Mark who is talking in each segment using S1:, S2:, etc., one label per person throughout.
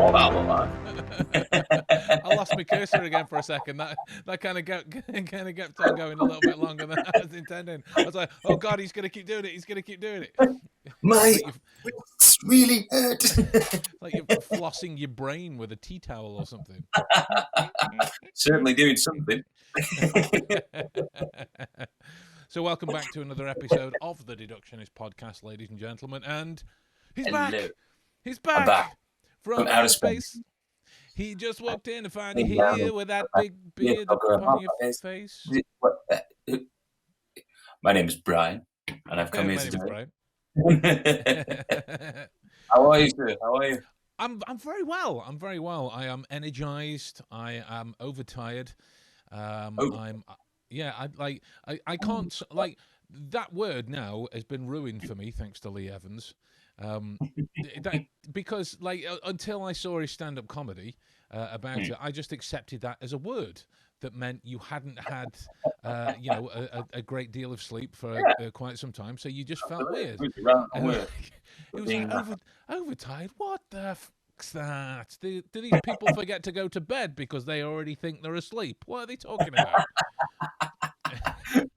S1: know what that looked like.
S2: I lost my cursor again for a second. That kind of kept on going a little bit longer than I was intending. I was like, oh God, he's going to keep doing it. He's going to keep doing it.
S1: My wrists really hurt.
S2: Like you're flossing your brain with a tea towel or something.
S1: Certainly doing something.
S2: So welcome back to another episode of the Deductionist podcast, ladies and gentlemen. And he's back. He's back. From outer space. He just walked in to find you here with that big beard upon your face.
S1: My name is Brian, and I've come here
S2: My name is
S1: today.
S2: Brian.
S1: How are you, sir? How are you?
S2: I'm very well. I'm very well. I am energized. I am overtired. I can't like that word now has been ruined for me thanks to Lee Evans. Because until I saw his stand-up comedy about it, I just accepted that as a word that meant you hadn't had a great deal of sleep for quite some time, so you just felt weird. It was like overtired. What the fuck's that? Do these people forget to go to bed because they already think they're asleep? What are they talking about?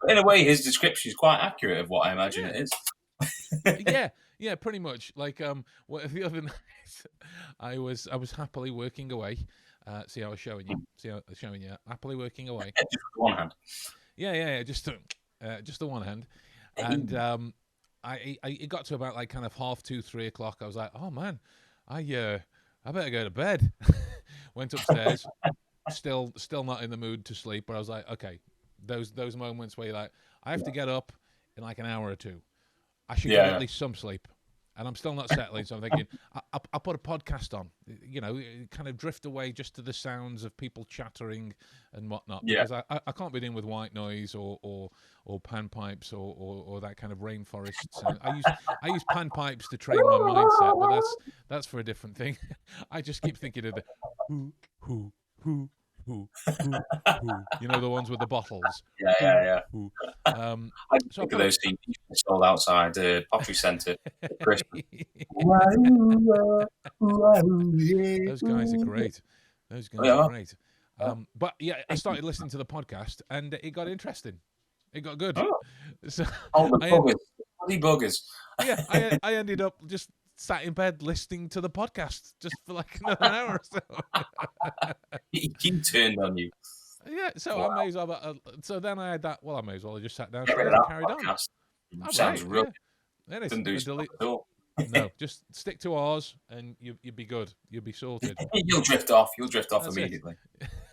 S1: In a way, his description is quite accurate of what I imagine it is.
S2: Yeah, pretty much. Like the other night, I was happily working away. See how I was showing you. Happily working away.
S1: Just with one hand.
S2: Yeah. Just the one hand. And it got to about like kind of 2:30, 3 o'clock. I was like, oh man, I better go to bed. Went upstairs. Still not in the mood to sleep. But I was like, okay, those moments where you're like, I have to get up in like an hour or two. I should get at least some sleep. And I'm still not settling, so I'm thinking, I'll put a podcast on, kind of drift away just to the sounds of people chattering and whatnot. Because I can't be dealing with white noise or panpipes or that kind of rainforest sound. I use panpipes to train my mindset, but that's for a different thing. I just keep thinking of the who. The ones with the bottles.
S1: Yeah. I
S2: So
S1: think of those CDs sold outside the Pottery Centre.
S2: Those guys are great. Are great. But yeah, I started listening to the podcast and it got interesting. It got good.
S1: Oh,
S2: so
S1: the buggers. Bloody buggers.
S2: Yeah, I ended up just sat in bed listening to the podcast just for like another hour or so.
S1: He turned on you.
S2: Yeah, so I may as well. So then I had that. Well, I may as well. I just sat down and carried on.
S1: Sounds real.
S2: Then
S1: Didn't do stuff at all.
S2: No, just stick to ours, and you'd be good. You'll be sorted.
S1: You'll drift off. That's immediately.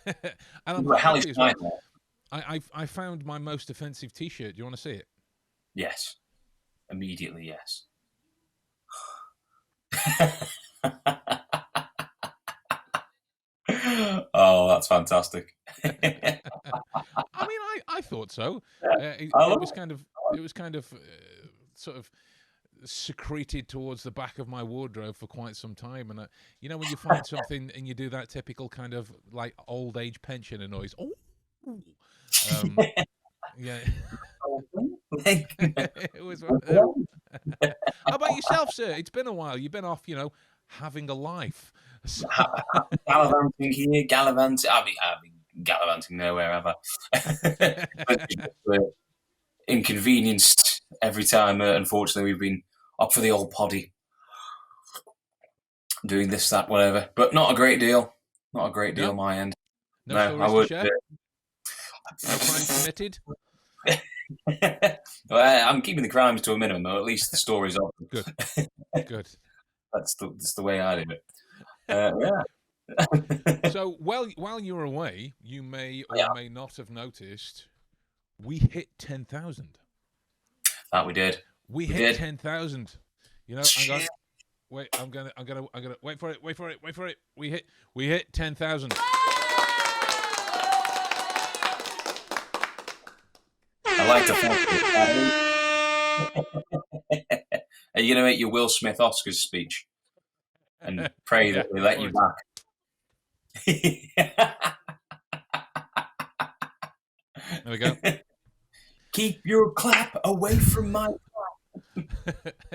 S2: And I'm happy as well. I found my most offensive T-shirt. Do you want to see it?
S1: Yes, immediately. Yes. Oh, that's fantastic.
S2: I mean, I thought so. It was kind of sort of secreted towards the back of my wardrobe for quite some time, and when you find something and you do that typical kind of like old age pensioner noise. Oh, yeah. It was. How about yourself, sir? It's been a while. You've been off, having a life.
S1: Gallivanting here, gallivanting. I've been gallivanting nowhere, have I? Inconvenienced every time. Unfortunately, we've been up for the old poddy, doing this, that, whatever. But not a great deal. Not a great deal on my end.
S2: No, I would. To share? No crime committed.
S1: Well, I'm keeping the crimes to a minimum, or at least the stories are
S2: good.
S1: That's the way I do it. Yeah.
S2: So while you were away, you may or may not have noticed we hit 10,000.
S1: That we did.
S2: We hit 10,000. I'm gonna wait for it. We hit 10,000.
S1: I like to think Are you going to make your Will Smith Oscars speech and pray that they let you back?
S2: There we go.
S1: Keep your clap away from my clap.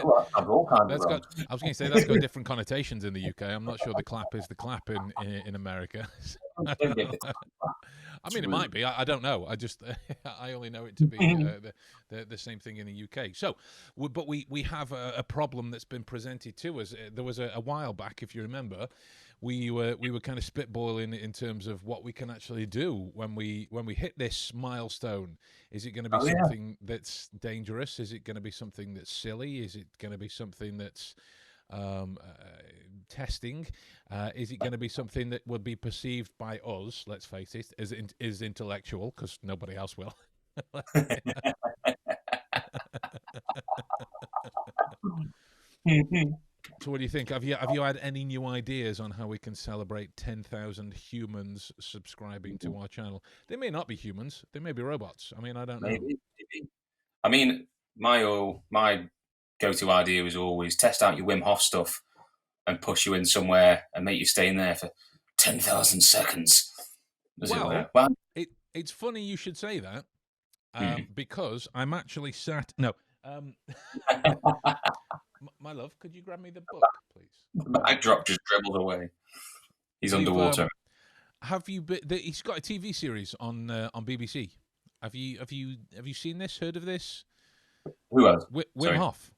S1: Well, I've all kinds of
S2: That's
S1: wrong.
S2: got. I was going to say that's got different connotations in the UK. I'm not sure the clap is the clap in America. I don't know. I mean, it might be. I don't know. I just I only know it to be the same thing in the UK. So, but we have a problem that's been presented to us. There was a while back, if you remember, we were kind of spitballing in terms of what we can actually do when we hit this milestone. Is it going to be something that's dangerous? Is it going to be something that's silly? Is it going to be something that's testing? Is it going to be something that would be perceived by us, let's face it, as intellectual, because nobody else will? So what do you think? Have you had any new ideas on how we can celebrate 10,000 humans subscribing to our channel? They may not be humans. They may be robots. I mean, I don't know.
S1: Maybe. I mean, my go-to idea was always test out your Wim Hof stuff and push you in somewhere and make you stay in there for 10,000 seconds.
S2: It's funny you should say that because I'm actually sat. No. My love, could you grab me the book, please?
S1: The backdrop just dribbled away. He's underwater.
S2: Have you been? He's got a TV series on BBC. Have you seen this? Heard of this?
S1: Who else?
S2: Wim Hof.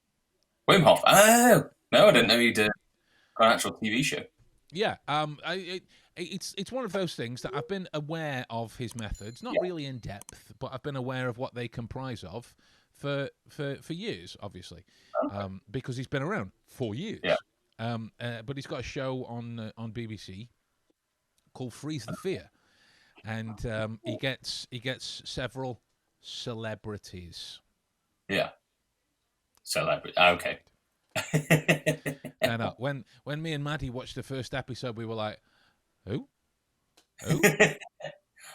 S1: Wim Hof. Oh no, I didn't know he'd got an actual TV show.
S2: Yeah. It's one of those things that I've been aware of his methods, not really in depth, but I've been aware of what they comprise of for years, obviously, because he's been around for years.
S1: Yeah.
S2: But he's got a show on BBC called Freeze the Fear, and he gets several celebrities.
S1: Yeah. Celebrity. Okay.
S2: And when me and Maddie watched the first episode, we were like, "Who? Who?"
S1: Do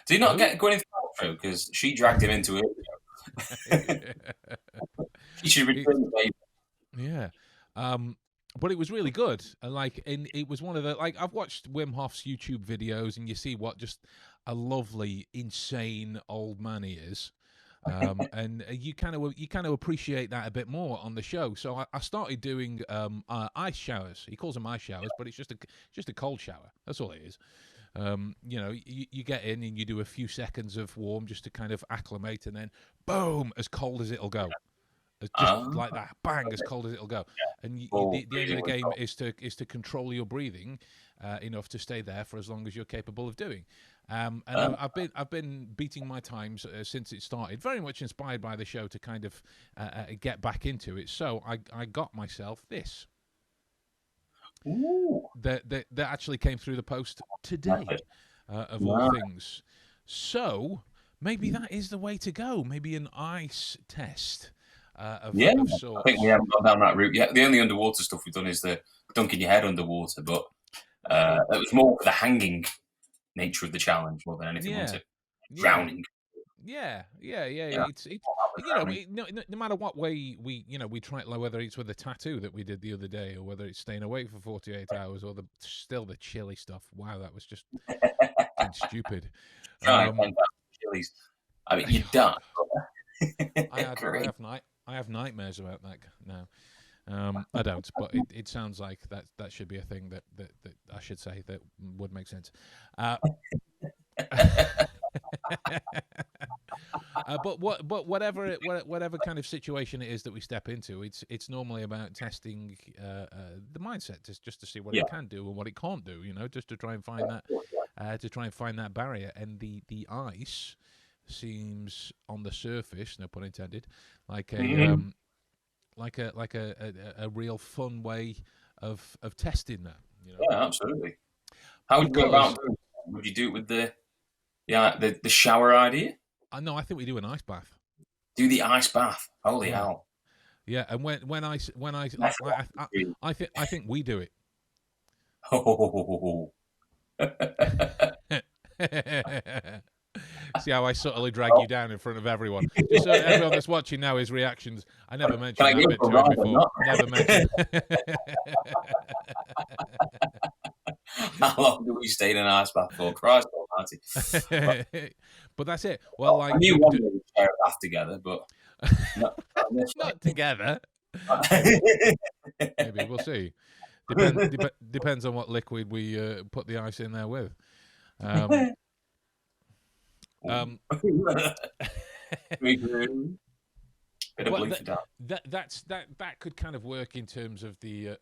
S1: you not get Gwyneth Paltrow because she dragged him into it? He should return the baby.
S2: Yeah. But it was really good. It was one of the I've watched Wim Hof's YouTube videos, and you see what just a lovely, insane old man he is. And you kind of appreciate that a bit more on the show. So I started doing ice showers. He calls them ice showers, but it's just a cold shower. That's all it is. You get in and you do a few seconds of warm just to kind of acclimate, and then boom, as cold as it'll go. Just like that, bang, as cold as it'll go. And the aim of the game is to control your breathing enough to stay there for as long as you're capable of doing. And I've been beating my times since it started, very much inspired by the show to kind of get back into it. So I got myself this.
S1: Ooh.
S2: That actually came through the post today, of all things. So maybe that is the way to go. Maybe an ice test. Of sorts.
S1: I think we haven't gone down that route yet. The only underwater stuff we've done is the dunking your head underwater, but it was more for the hanging nature of the challenge more than anything. Drowning.
S2: Yeah. It's no matter what way we try, like whether it's with the tattoo that we did the other day, or whether it's staying awake for 48 hours, or still the chili stuff. Wow, that was just stupid.
S1: Chilies. I mean, you don't.
S2: I have nightmares about that now. I don't, but it sounds like that should be a thing that I should say that would make sense. But whatever kind of situation it is that we step into, it's normally about testing the mindset, just to see what it can do and what it can't do. Just to try and find that barrier. And the ice seems on the surface, no pun intended, like a real fun way of testing that.
S1: Yeah, absolutely. How would you go about doing it? Would you do it with the shower idea?
S2: No, I think we do an ice bath.
S1: Do the ice bath. Holy hell!
S2: Yeah, and when I think we do it.
S1: Oh.
S2: See how I subtly drag you down in front of everyone? Just so everyone that's watching now, his reactions. I never mentioned that bit to him before. Never mentioned.
S1: How long do we stay in an ice bath for? Christ almighty.
S2: But that's it. Well,
S1: I knew one day we'd share a bath together, but
S2: not together. Maybe we'll see. Depends on what liquid we put the ice in there with. Um, um,
S1: Bit of
S2: well,
S1: blue for dark.
S2: that could kind of work in terms of the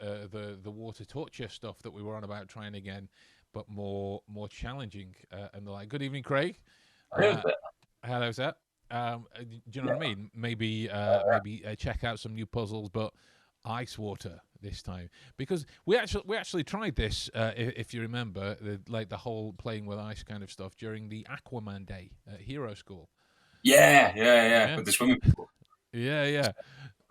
S2: water torture stuff that we were on about trying again, but more challenging and the like. Good evening, Craig.
S1: I heard
S2: Uh,
S1: that.
S2: Hello, sir. Do you know
S1: Yeah.
S2: what I mean? Maybe check out some new puzzles, but ice water this time, because we actually tried this. If you remember, the whole playing with ice kind of stuff during the Aquaman Day at Hero School.
S1: Yeah.
S2: Yeah,
S1: With the swimming pool.
S2: yeah.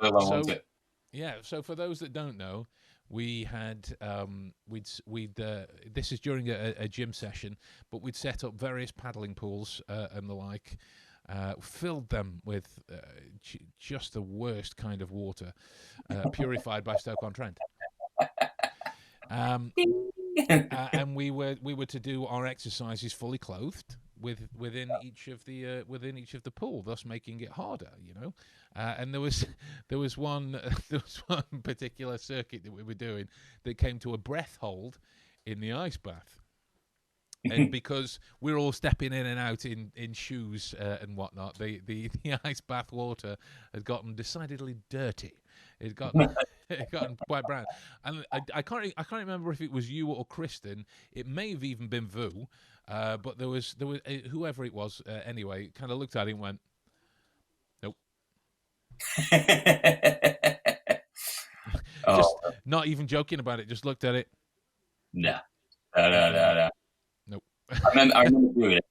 S1: Well, I want
S2: So
S1: it.
S2: yeah, so for those that don't know, we had we'd this is during a gym session, but we'd set up various paddling pools and the like, filled them with just the worst kind of water, purified by Stoke-on-Trent. And we were to do our exercises fully clothed within each of the pool, thus making it harder, you know. And there was one there was one particular circuit that we were doing that came to a breath hold in the ice bath. And because we're all stepping in and out in shoes and whatnot, the ice bath water had gotten decidedly dirty. It got it gotten quite brown, and I can't remember if it was you or Kristen. It may have even been Vu, but there was whoever it was anyway. Kind of looked at it and went, nope. Just
S1: Oh,
S2: not even joking about it. Just looked at it.
S1: no. No.
S2: Nope.
S1: I remember doing it.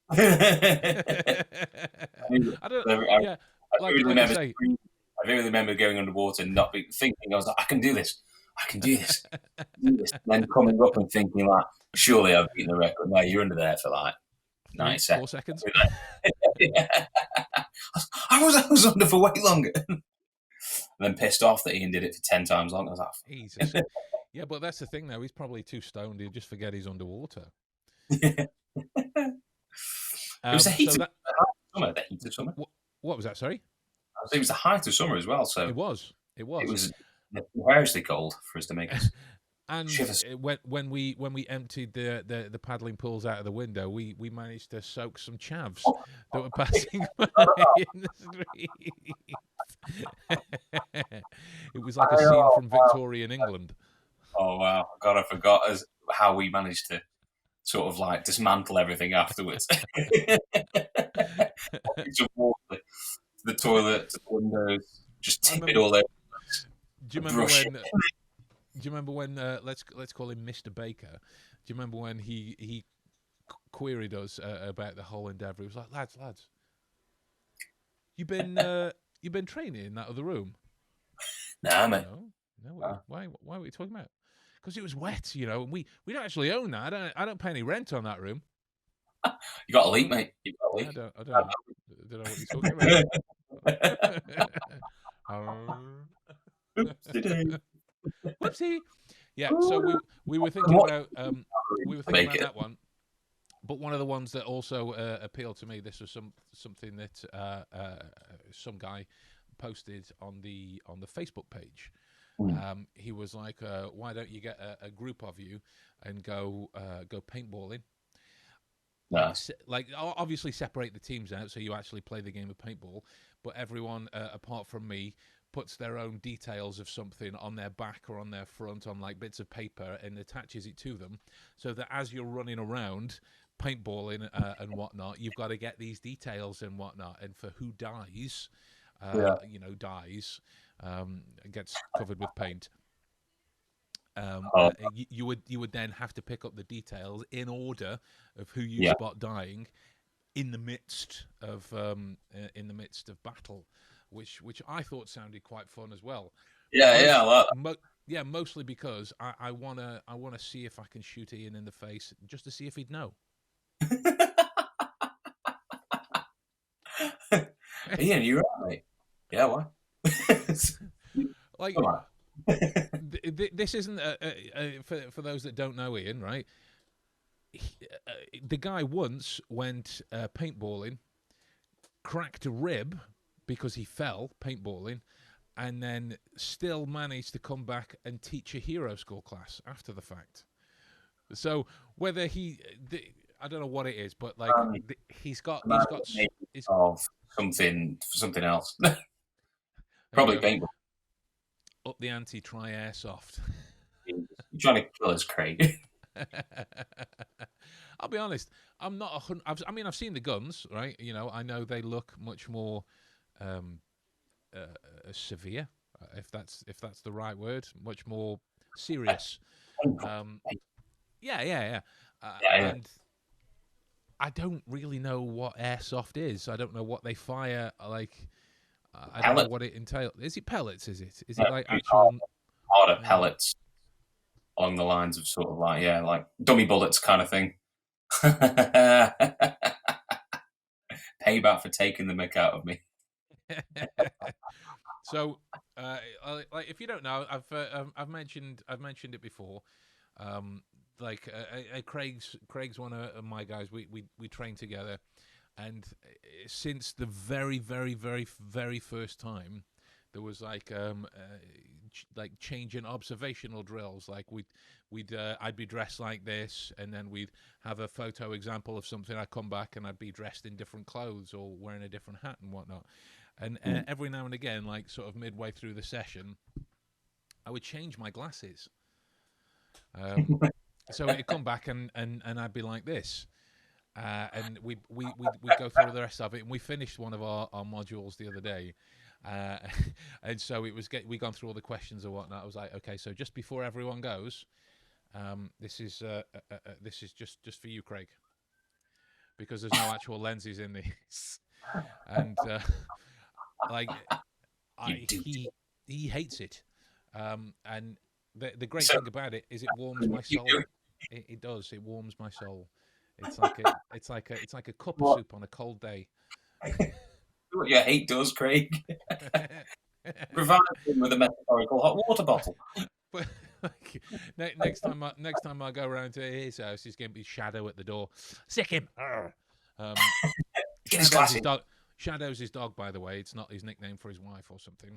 S2: I don't.
S1: I
S2: Yeah,
S1: vividly
S2: like I
S1: remember
S2: say.
S1: I vividly remember going underwater and not thinking, I was like, I can do this. I can do this. And then coming up and thinking, like, surely I've beaten the record. No, you're under there for like 90
S2: 4
S1: seconds.
S2: seconds.
S1: Yeah. I was under for way longer. And then pissed off that Ian did it for 10 times longer. I was like,
S2: Jesus. Yeah, but that's the thing, though. He's probably too stoned. He'll just forget he's underwater.
S1: it was the heat
S2: So
S1: of
S2: that
S1: summer. The heat of summer.
S2: what was that? Sorry,
S1: It was the height of summer as well. So
S2: it was. It
S1: it
S2: was.
S1: was hilariously cold for us to make us
S2: And
S1: shivers.
S2: when we emptied the paddling pools out of the window, we managed to soak some chavs that were passing by in the street. It was like a scene from Victorian England.
S1: Oh wow! God, I forgot how we managed to sort of like dismantle everything afterwards. Some water to the toilet, to the windows, just
S2: I
S1: tip it
S2: remember.
S1: all over,
S2: Do you remember
S1: brush
S2: when?
S1: it.
S2: Do you remember when? Let's call him Mr. Baker. Do you remember when he queried us about the whole endeavour? He was like, lads, you been training in that other room?
S1: Nah, man.
S2: No. Why were you talking about? Because it was wet, you know, and we don't actually own that. I don't pay any rent on that room.
S1: You got a leak, mate. You got a
S2: I
S1: leak.
S2: don't know what you're talking about. Whoopsie. Yeah, so we were thinking about that one, but one of the ones that also appealed to me. This was something that some guy posted on the Facebook page. He was like, "Why don't you get a group of you and go paintballing?
S1: Nah.
S2: Like obviously separate the teams out so you actually play the game of paintball, but everyone apart from me puts their own details of something on their back or on their front on like bits of paper and attaches it to them, so that as you're running around paintballing and whatnot, you've got to get these details and whatnot, and for who dies, gets covered with paint. You would then have to pick up the details in order of who you spot dying in the midst of battle, which I thought sounded quite fun as well.
S1: Yeah, I like
S2: that. Mostly because I wanna see if I can shoot Ian in the face just to see if he'd know.
S1: Ian, you're right, mate. Yeah, what?
S2: Like, this isn't for those that don't know Ian, right? The guy once went paintballing, cracked a rib because he fell paintballing, and then still managed to come back and teach a hero school class after the fact. So whether I don't know what it is, but like he's got
S1: of something else.
S2: there you
S1: Probably
S2: go,
S1: paintball.
S2: up the ante, try airsoft.
S1: You're trying to kill us, Craig.
S2: I'll be honest, I'm not 100. I've seen the guns, right? You know, I know they look much more severe, if that's the right word, much more serious. Yeah. And I don't really know what airsoft is. I don't know what they fire. Like, I don't know what it entails. Is it pellets? Is it? Is it like actual
S1: harder pellets along the lines of sort of like dummy bullets kind of thing? Payback for taking the mick out of me.
S2: So, like, if you don't know, I've mentioned it before. Craig's one of my guys. We train together, and since the very first time, there was like changing observational drills. Like I'd be dressed like this, and then we'd have a photo example of something. I'd come back and I'd be dressed in different clothes or wearing a different hat and whatnot. And every now and again, like sort of midway through the session, I would change my glasses. So it'd come back and I'd be like this. And we go through the rest of it, and we finished one of our modules the other day, and so we gone through all the questions and whatnot. I was like, okay, so just before everyone goes, this is just for you, Craig, because there's no actual lenses in these, and he hates it, and the great thing about it is it warms my soul. It does. It warms my soul. It's like a cup of soup on a cold day.
S1: What your hate does, Craig. Provide him with a metaphorical hot water bottle.
S2: But next time I go around to his house, he's going to be Shadow at the door. Sick him.
S1: Get his glasses.
S2: Shadow's his dog, by the way. It's not his nickname for his wife or something.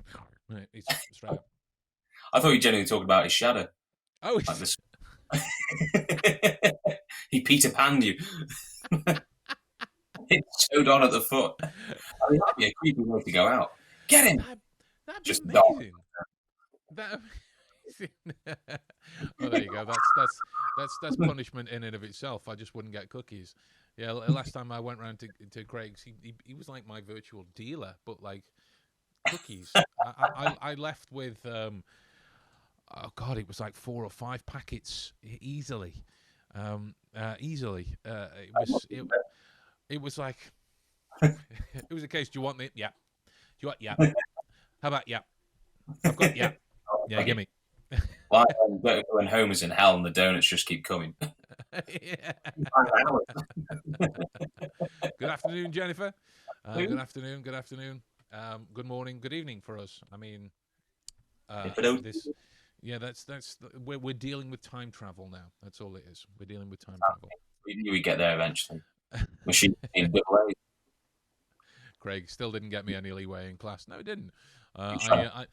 S2: It's straight up.
S1: I thought you genuinely talked about his shadow.
S2: Oh,
S1: like this. He Peter Panned you. It sewed on at the foot. I mean, that'd be a creepy way to go out. Get him.
S2: That'd
S1: just
S2: be amazing. That'd be amazing. Oh, there you go. That's punishment in and of itself. I just wouldn't get cookies. Yeah, last time I went round to Craig's, he was like my virtual dealer, but like cookies. I left with oh God, it was like 4 or 5 packets easily. It was like it was a case. Do you want it? Yeah. Do you want? Yeah. How about yeah? I've got yeah. Yeah, give me.
S1: Well, when Homer's in hell and the donuts just keep coming.
S2: Good afternoon, Jennifer. Good afternoon. Good morning. Good evening for us. I mean, we're dealing with time travel now. That's all it is. We're dealing with time travel.
S1: We knew we'd get there eventually. Machine in double A.
S2: Craig still didn't get me any leeway in class. No, he didn't. I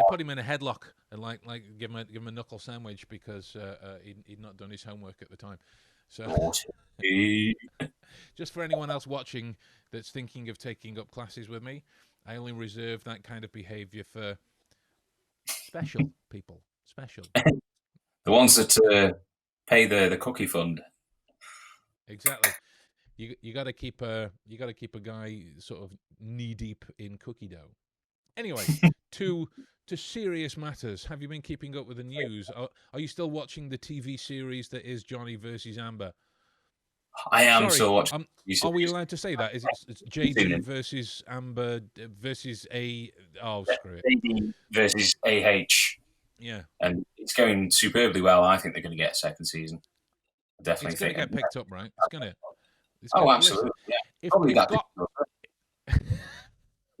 S2: put him in a headlock and like give him a knuckle sandwich because he'd not done his homework at the time. So just for anyone else watching that's thinking of taking up classes with me, I only reserve that kind of behaviour for special people. Special.
S1: The ones that pay the cookie fund.
S2: Exactly. You got to keep a guy sort of knee deep in cookie dough. Anyway, to serious matters. Have you been keeping up with the news? Are you still watching the TV series that is Johnny versus Amber?
S1: I am still watching.
S2: Are we allowed to say that? Is it's JD versus Amber versus a? Oh, screw it.
S1: JD versus AH.
S2: Yeah,
S1: and it's going superbly well. I think they're going to get a second season. Definitely,
S2: it's going to get picked up, right? It's going to.
S1: Oh, absolutely.
S2: Listen,
S1: yeah. Probably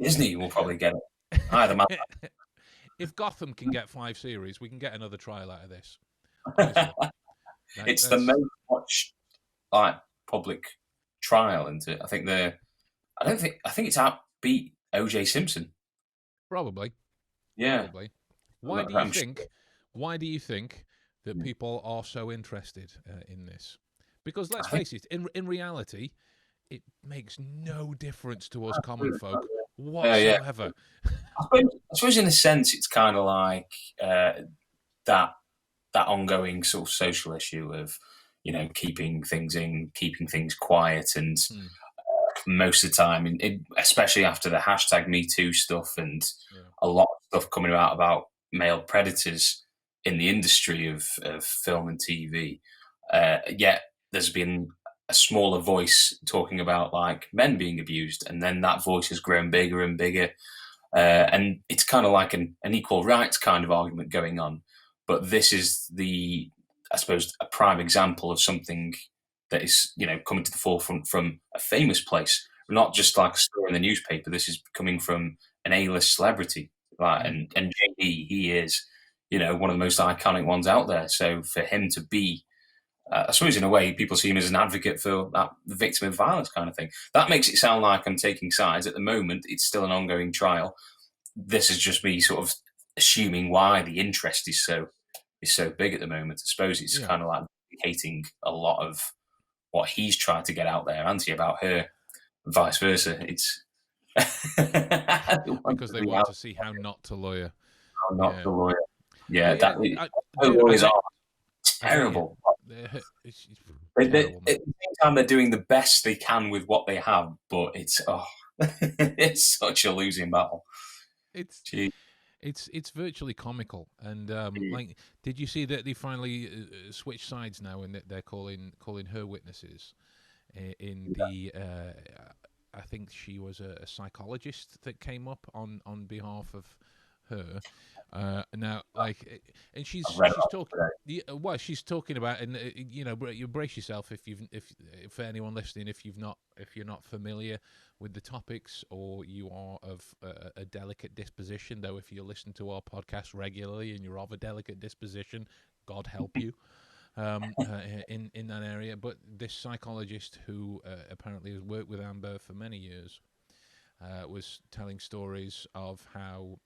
S1: Disney will probably get it. Either man.
S2: If Gotham can get 5 series, we can get another trial out of this.
S1: It's the most watched public trial, isn't it? I think it's outbeat O.J. Simpson.
S2: Probably.
S1: Yeah.
S2: probably. Why do you think? Why do you think that people are so interested in this? Because let's
S1: I think
S2: face it, in reality, it makes no difference to us common folk
S1: yeah.
S2: whatsoever.
S1: I suppose in a sense it's kind of like that that ongoing sort of social issue of keeping things in, keeping things quiet, and
S2: Hmm.
S1: most of the time, especially after the hashtag Me Too stuff and
S2: Yeah.
S1: a lot of stuff coming out about male predators in the industry of film and TV. Yet there's been a smaller voice talking about like men being abused, and then that voice has grown bigger and bigger. And it's kind of like an equal rights kind of argument going on. But this is I suppose, a prime example of something that is, coming to the forefront from a famous place, not just like a story in the newspaper. This is coming from an A-list celebrity, right?
S2: Hmm.
S1: And JD, he is, one of the most iconic ones out there. So for him to be, I suppose, in a way, people see him as an advocate for that, the victim of violence kind of thing. That makes it sound like I'm taking sides. At the moment, it's still an ongoing trial. This is just me sort of assuming why the interest is so big at the moment. I suppose it's
S2: Yeah.
S1: kind of like hating a lot of what he's trying to get out there, anti about her, and vice versa. It's
S2: Because they want to see how not to lawyer.
S1: I'm not
S2: Yeah.
S1: the lawyer. Yeah,
S2: But yeah,
S1: her
S2: dude,
S1: lawyers are
S2: I bet you.
S1: terrible.
S2: It's
S1: At
S2: terrible,
S1: the
S2: man.
S1: same time, they're doing the best they can with what they have, but it's such a losing battle.
S2: It's
S1: Gee.
S2: it's virtually comical. And like, did you see that they finally switched sides now, and that they're calling her witnesses in the? I think she was a psychologist that came up on behalf of her. Now, like, and
S1: I've read
S2: she's
S1: about
S2: talking.
S1: it
S2: Well, she's talking about, and you brace yourself if for anyone listening, if you're not familiar with the topics, or you are of a delicate disposition. Though, if you listen to our podcast regularly and you're of a delicate disposition, God help you in that area. But this psychologist who apparently has worked with Amber for many years was telling stories of how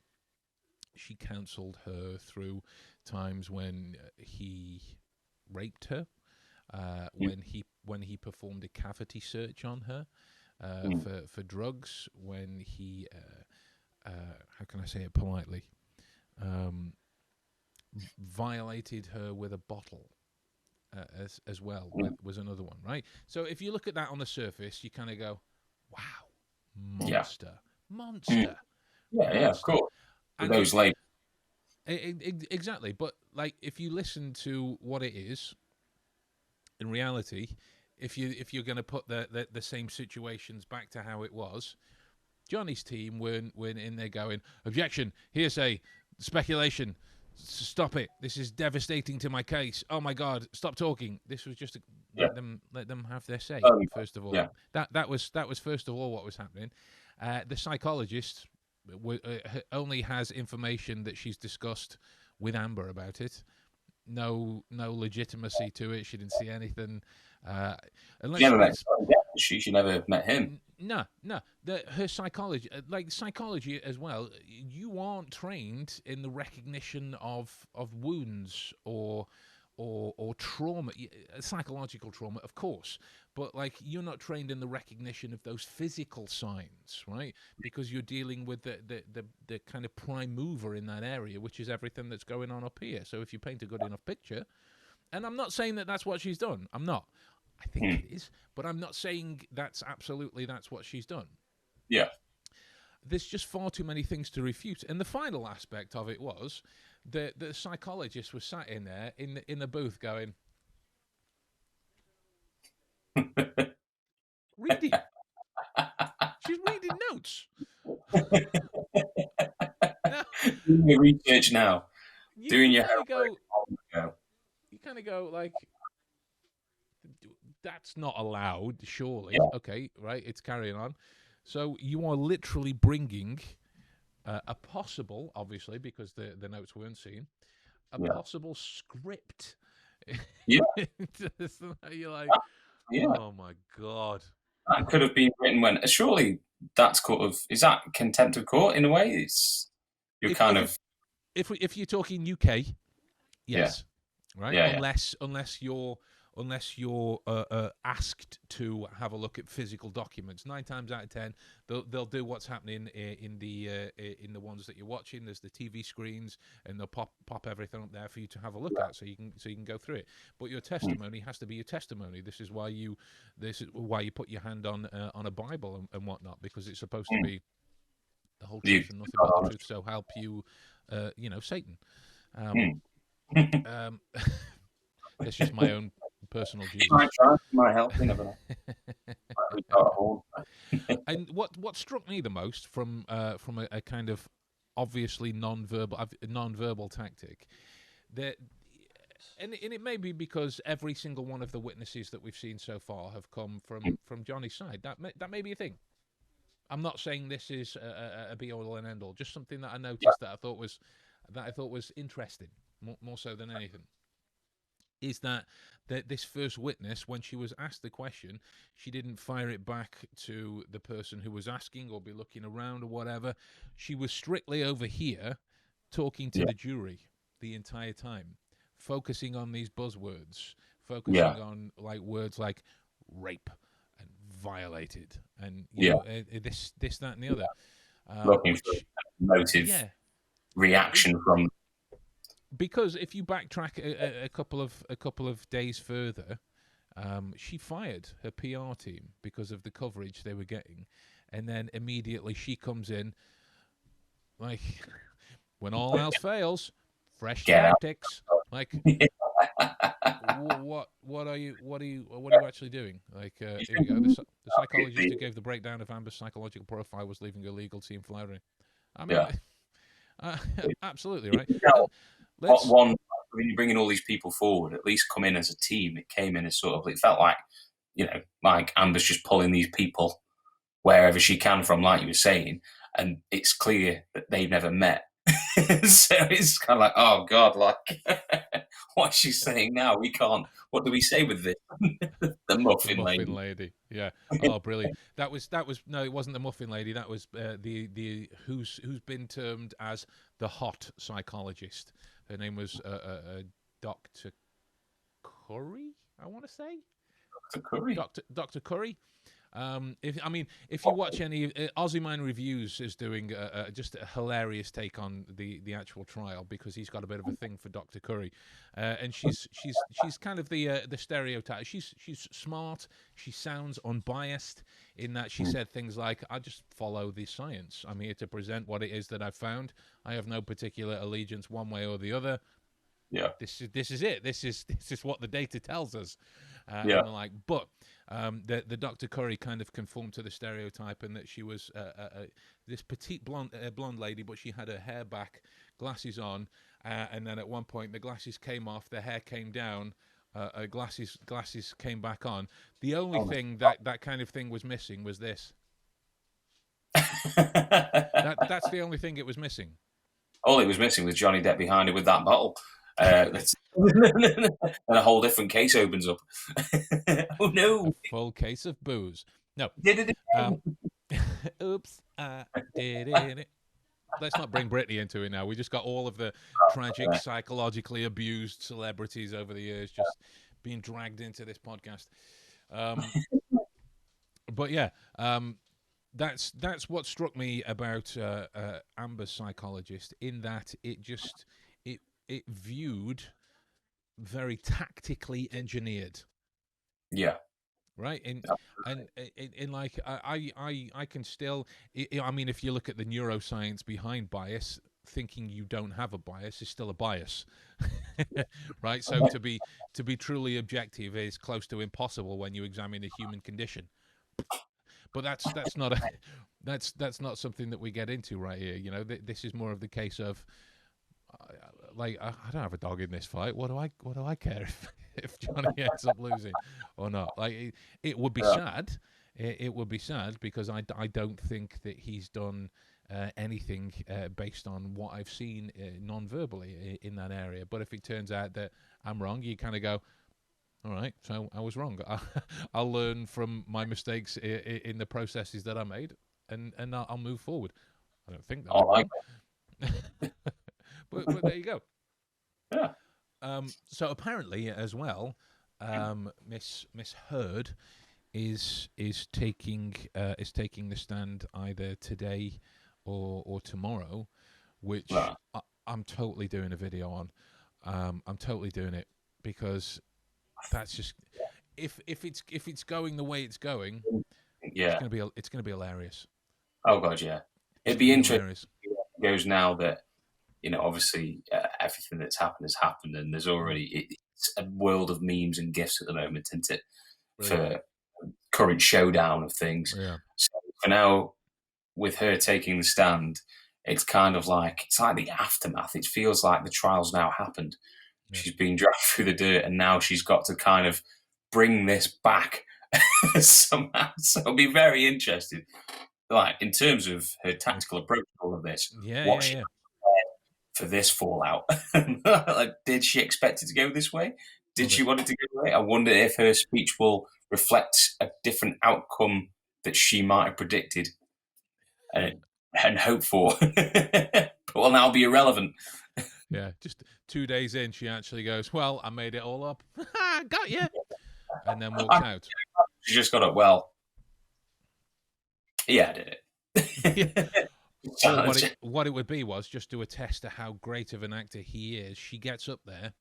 S2: she counselled her through times when he raped her, when he performed a cavity search on her for drugs, when he how can I say it politely, violated her with a bottle. As well was another one, right? So if you look at that on the surface, you kind of go, "Wow,
S1: Yeah.
S2: monster,
S1: Yeah, of
S2: monster,"
S1: course. With
S2: and
S1: those labels.
S2: exactly. But like, if you listen to what it is in reality, if you're going to put the same situations back to how it was, Johnny's team weren't in there going, "Objection, hearsay, speculation. Stop it! This is devastating to my case. Oh my God! Stop talking." This was just to
S1: Yeah.
S2: let them have their say. First of all,
S1: Yeah.
S2: that was first of all what was happening. The psychologist only has information that she's discussed with Amber about it. No legitimacy to it. She didn't see anything.
S1: She
S2: Unless
S1: never met
S2: let's
S1: she never met him.
S2: no. Her psychology, like psychology as well. You aren't trained in the recognition of wounds or trauma, psychological trauma, of course. But like, you're not trained in the recognition of those physical signs, right? Because you're dealing with the kind of prime mover in that area, which is everything that's going on up here. So if you paint a good enough picture, and I'm not saying that that's what she's done. I'm not. I think it is, but I'm not saying that's what she's done.
S1: Yeah.
S2: There's just far too many things to refute. And the final aspect of it was the psychologist was sat in there in the booth going, reading. She's reading notes. Now,
S1: Doing your research now. Doing
S2: you
S1: your
S2: kind of
S1: homework.
S2: go,
S1: Now.
S2: like, that's not allowed, surely.
S1: Yeah.
S2: Okay, right, it's carrying on. So you are literally bringing a possible, obviously, because the notes weren't seen, a possible script.
S1: Yeah.
S2: So you're like,
S1: Yeah.
S2: oh my God.
S1: That could have been written when. Surely that's is that contempt of court in a way? you're
S2: if
S1: kind
S2: if
S1: of
S2: if you're talking UK,
S1: yeah,
S2: yes, right.
S1: yeah, yeah.
S2: Unless you're asked to have a look at physical documents. 9 times out of 10, they'll do what's happening in the ones that you're watching. There's the TV screens, and they'll pop everything up there for you to have a look at, so you can go through it. But your
S1: Mm,
S2: testimony has to be your testimony. This is why you put your hand on a Bible and whatnot, because it's supposed to
S1: mm.
S2: be the whole
S1: You,
S2: truth and nothing but the truth. So help you, Satan. Um,
S1: mm.
S2: um, that's just my own personal
S1: It might
S2: Jesus.
S1: try, it might help. You never know. Might reach out a horn.
S2: And what struck me the most from a kind of obviously non-verbal tactic, that and it may be because every single one of the witnesses that we've seen so far have come from Johnny's side. That may be a thing. I'm not saying this is a be all and end all. Just something that I
S1: Yeah,
S2: noticed that I thought was interesting, more so than anything. Is that this first witness, when she was asked the question, she didn't fire it back to the person who was asking or be looking around or whatever. She was strictly over here talking to
S1: yeah,
S2: the jury the entire time, focusing on these buzzwords,
S1: yeah,
S2: focusing on like words like rape and violated and
S1: yeah.
S2: this that and the other,
S1: Looking for
S2: which
S1: emotive
S2: yeah, it,
S1: reaction from.
S2: because if you backtrack a couple of days further, she fired her PR team because of the coverage they were getting, and then immediately she comes in like, when all else fails, fresh
S1: Get out.
S2: tactics. Like, what are you actually doing? Like, here we go. The psychologist who gave the breakdown of Amber's psychological profile was leaving her legal team floundering. I mean,
S1: Yeah.
S2: absolutely
S1: You
S2: right.
S1: can tell
S2: Let's
S1: one, when you're bringing all these people forward, at least come in as a team. It came in as sort of, it felt like, like Amber's just pulling these people wherever she can from, like you were saying, and it's clear that they've never met. So it's kind of like, oh God, like, what's she saying now? We can't. What do we say with this? The
S2: The
S1: muffin
S2: Muffin
S1: lady.
S2: Lady. Yeah. Oh, brilliant. That was no, it wasn't the Muffin Lady. That was the who's been termed as the hot psychologist. Her name was Doctor Curry. I want to say
S1: The curry.
S2: Doctor Curry. If you watch any Aussie Mine Reviews is doing just a hilarious take on the actual trial, because he's got a bit of a thing for Dr. Curry, and she's kind of the stereotype. She's smart. She sounds unbiased in that she
S1: Mm,
S2: said things like, "I just follow the science. I'm here to present what it is that I've found. I have no particular allegiance one way or the other.
S1: yeah,
S2: This is it. This is what the data tells us,"
S1: yeah.
S2: and they're like, but the Dr. Curry kind of conformed to the stereotype, and that she was this petite blonde lady, but she had her hair back, glasses on, and then at one point the glasses came off, the hair came down. Glasses came back on. The only
S1: Oh,
S2: thing that kind of thing was missing was this. That's the only thing it was missing.
S1: all it was missing was Johnny Depp behind it with that bottle. And a whole different case opens up. Oh
S2: A
S1: no!
S2: full case of booze. No.
S1: Did it
S2: Um,
S1: again.
S2: oops, I did it. Let's not bring Britney into it now. We just got all of the tragic,
S1: Yeah.
S2: psychologically abused celebrities over the years just being dragged into this podcast. Um, but yeah, that's what struck me about Amber's psychologist, in that it viewed very tactically engineered,
S1: Yeah.
S2: right? And like I can still, I mean, if you look at the neuroscience behind bias, thinking you don't have a bias is still a bias. Right? So to be truly objective is close to impossible when you examine the human condition. But that's not a that's not something that we get into right here. This is more of the case of, like, I don't have a dog in this fight. What do I care if Johnny ends up losing or not? Like, it would be
S1: Yeah.
S2: sad. It would be sad, because I don't think that he's done anything based on what I've seen non-verbally in that area. But if it turns out that I'm wrong, you kind of go, all right, so I was wrong. I'll learn from my mistakes in the processes that I made, and I'll move forward. I don't think that
S1: I
S2: I
S1: like
S2: will. But there you go.
S1: Yeah.
S2: So apparently, as well, Miss Heard is taking the stand either today or tomorrow, which
S1: Right.
S2: I'm totally doing a video on. I'm totally doing it because that's just if it's going the way it's going,
S1: Yeah.
S2: it's gonna be hilarious.
S1: Oh God, yeah.
S2: It's
S1: It'd
S2: gonna
S1: be
S2: be
S1: interesting.
S2: hilarious.
S1: It goes now that obviously everything that's happened has happened, and there's
S2: Mm,
S1: already it's a world of memes and gifs at the moment, isn't it?
S2: brilliant.
S1: For current showdown of things.
S2: Yeah.
S1: So for now, with her taking the stand, it's like the aftermath. It feels like the trial's now happened.
S2: Yeah.
S1: She's been dragged through the dirt, and now she's got to kind of bring this back somehow. So I'll be very interested, like in terms of her tactical approach to all of this,
S2: Yeah.
S1: what
S2: Yeah.
S1: she
S2: Yeah.
S1: for this fallout. Like, did she expect it to go this way? Did
S2: Love
S1: she
S2: it.
S1: want it to go this way? I wonder if her speech will reflect a different outcome that she might have predicted and hoped for, but will now be irrelevant.
S2: Yeah. Just 2 days in, she actually goes, "Well, I made it all up. Got you," and then walks out.
S1: She just got it. Well, yeah, I did
S2: Yeah.
S1: it.
S2: Or what
S1: Challenge.
S2: it would be was just to attest to how great of an actor he is. She gets up there,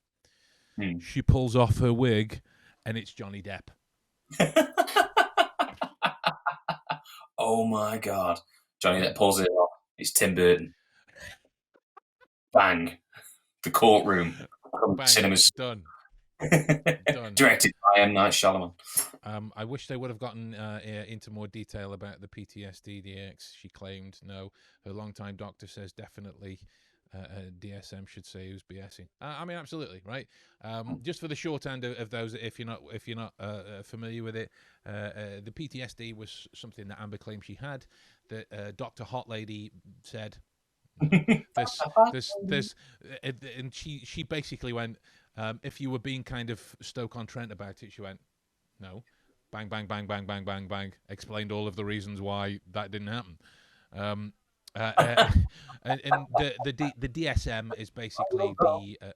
S1: Hmm.
S2: she pulls off her wig, and it's Johnny Depp.
S1: Oh my God. Johnny that pulls it off. It's Tim Burton. Bang. The courtroom.
S2: Bang,
S1: Cinemas.
S2: done, done.
S1: Directed by M. Night Shyamalan.
S2: I wish they would have gotten into more detail about the PTSD DX. She claimed no. Her longtime doctor says definitely DSM should say who's BSing. I mean, absolutely right. Just for the shorthand of those, if you're not familiar with it, the PTSD was something that Amber claimed she had. That Doctor Hot Lady said no. There's, and she basically went. If you were being kind of Stoke-on-Trent about it, she went, no. Bang, bang, bang, bang, bang, bang, bang. Explained all of the reasons why that didn't happen. Um, and the DSM is basically the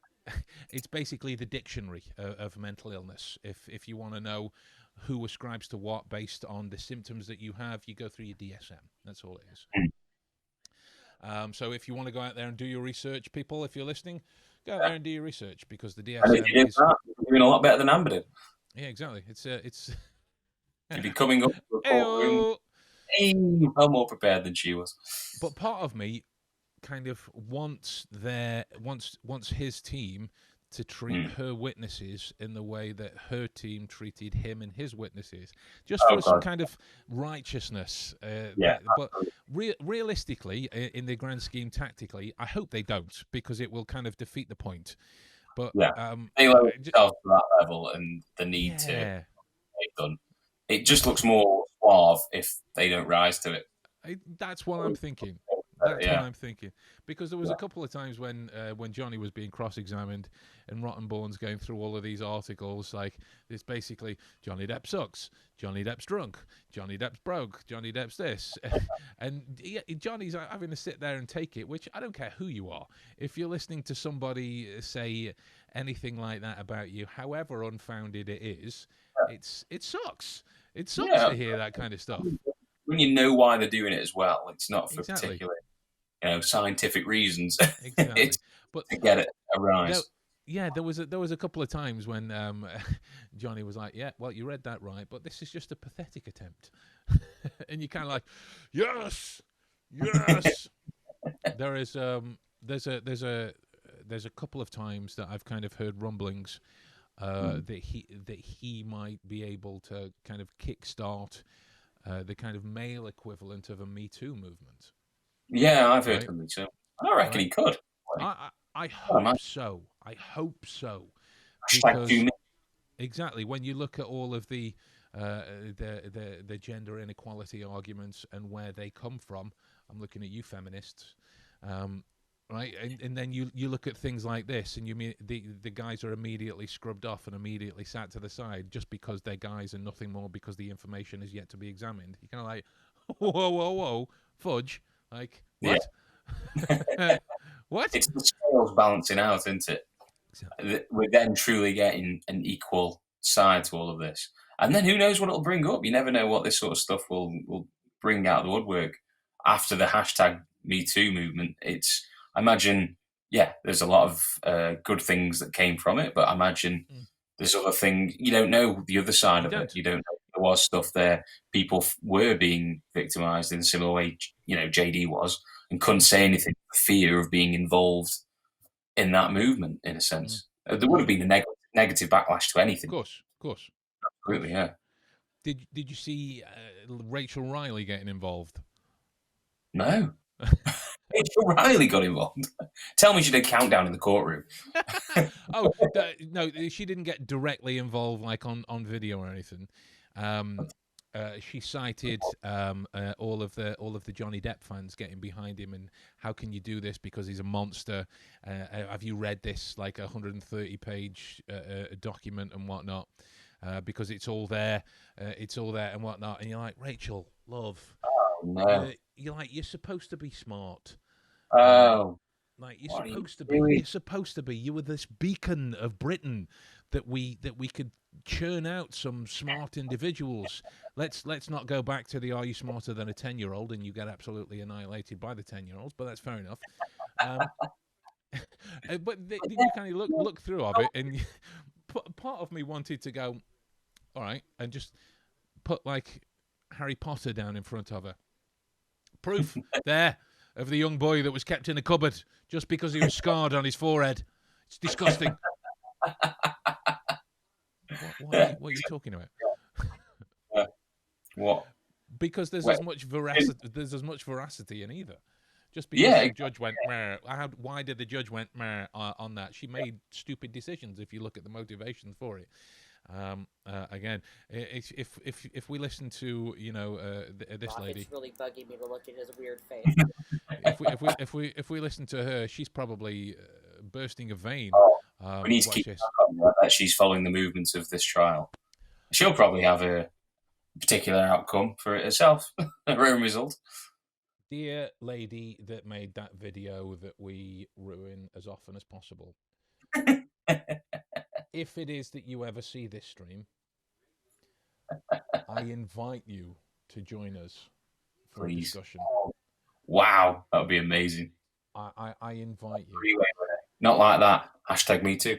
S2: it's basically the dictionary of mental illness. If you want to know who ascribes to what based on the symptoms that you have, you go through your DSM. That's all it is. So if you want to go out there and do your research, people, if you're listening, go out there and do your research because the
S1: And if
S2: DSM
S1: you do
S2: is
S1: that, you're doing a lot better than Amber did.
S2: yeah, exactly. It's
S1: You'd be coming up to a courtroom
S2: Ayo.
S1: well more prepared than she was.
S2: But part of me kind of wants his team to treat her witnesses in the way that her team treated him and his witnesses, just
S1: Oh
S2: for some
S1: God.
S2: kind of righteousness.
S1: Yeah.
S2: But realistically, in the grand scheme, tactically, I hope they don't because it will kind of defeat the point. But
S1: Yeah. They lower
S2: j-
S1: themselves to that level and the need to get
S2: yeah,
S1: it done. It just looks more suave if they don't rise to it.
S2: that's what I'm thinking. That's what
S1: Yeah.
S2: I'm thinking. Because there was a couple of times when Johnny was being cross-examined and Rottenborn's going through all of these articles, like it's basically Johnny Depp sucks, Johnny Depp's drunk, Johnny Depp's broke, Johnny Depp's this, and Johnny's having to sit there and take it. Which I don't care who you are. If you're listening to somebody say anything like that about you, however unfounded it is, it sucks. It sucks
S1: Yeah.
S2: to hear that kind of stuff.
S1: When you know why they're doing it as well, it's not for
S2: Exactly.
S1: particular, scientific reasons.
S2: Exactly.
S1: It's
S2: But
S1: to get it a rise.
S2: there was a couple of times when Johnny was like, "Yeah, well, you read that right, but this is just a pathetic attempt," and you kind of like, "Yes, yes." There is there's a couple of times that I've kind of heard rumblings that he might be able to kind of kickstart the kind of male equivalent of a Me Too movement.
S1: Yeah, I've heard
S2: Right.
S1: something too. I reckon
S2: Right.
S1: he could.
S2: I
S1: Oh, man.
S2: hope so. I hope so.
S1: Hashtag do
S2: Because
S1: me.
S2: exactly when you look at all of the gender inequality arguments and where they come from, I'm looking at you feminists, right? And then you look at things like this, and you mean the guys are immediately scrubbed off and immediately sat to the side just because they're guys and nothing more because the information is yet to be examined. You're kind of like, whoa, fudge, like
S1: Yeah.
S2: what? What?
S1: It's the scales balancing out, isn't it? We're then truly getting an equal side to all of this. And then who knows what it'll bring up? You never know what this sort of stuff will bring out of the woodwork after the hashtag Me Too movement. I imagine, yeah, there's a lot of good things that came from it, but I imagine there's other things you don't know the other side of it. You don't know there was stuff there. People were being victimized in a similar way, JD was, and couldn't say anything for fear of being involved in that movement, in a sense. There would have been a negative backlash to anything.
S2: Of course.
S1: Absolutely, yeah.
S2: Did you see Rachel Riley getting involved?
S1: No. Rachel Riley got involved. Tell me she did countdown in the courtroom.
S2: No, she didn't get directly involved, like on video or anything. She cited all of the Johnny Depp fans getting behind him, and how can you do this because he's a monster? Have you read this like 130-page document and whatnot? Because it's all there and whatnot. And you're like, Rachel, love,
S1: no.
S2: you're supposed to be smart.
S1: Oh,
S2: like you're supposed to be. You're supposed to be. You were this beacon of Britain that we could churn out some smart individuals. Let's not go back to the "Are you smarter than a 10-year-old?" and you get absolutely annihilated by the 10-year-olds. But that's fair enough. But you kind of look through of it, and part of me wanted to go, all right, and just put like Harry Potter down in front of her. Proof there of the young boy that was kept in a cupboard just because he was scarred on his forehead. It's disgusting. What are you talking about?
S1: What?
S2: Because there's as much veracity. There's as much veracity in either. Just because the judge went, meh, why did the judge went meh on that? She made stupid decisions. If you look at the motivation for it. Again, if we listen to this lady,
S3: it's really bugging me to look at his weird face.
S2: if we listen to her, she's probably bursting a vein.
S1: We need to keep that she's following the movements of this trial. She'll probably have a particular outcome for it herself, her own result.
S2: Dear lady that made that video that we ruin as often as possible. If it is that you ever see this stream, I invite you to join us for a discussion.
S1: Wow, that would be amazing.
S2: I invite you.
S1: Not like that. Hashtag me too.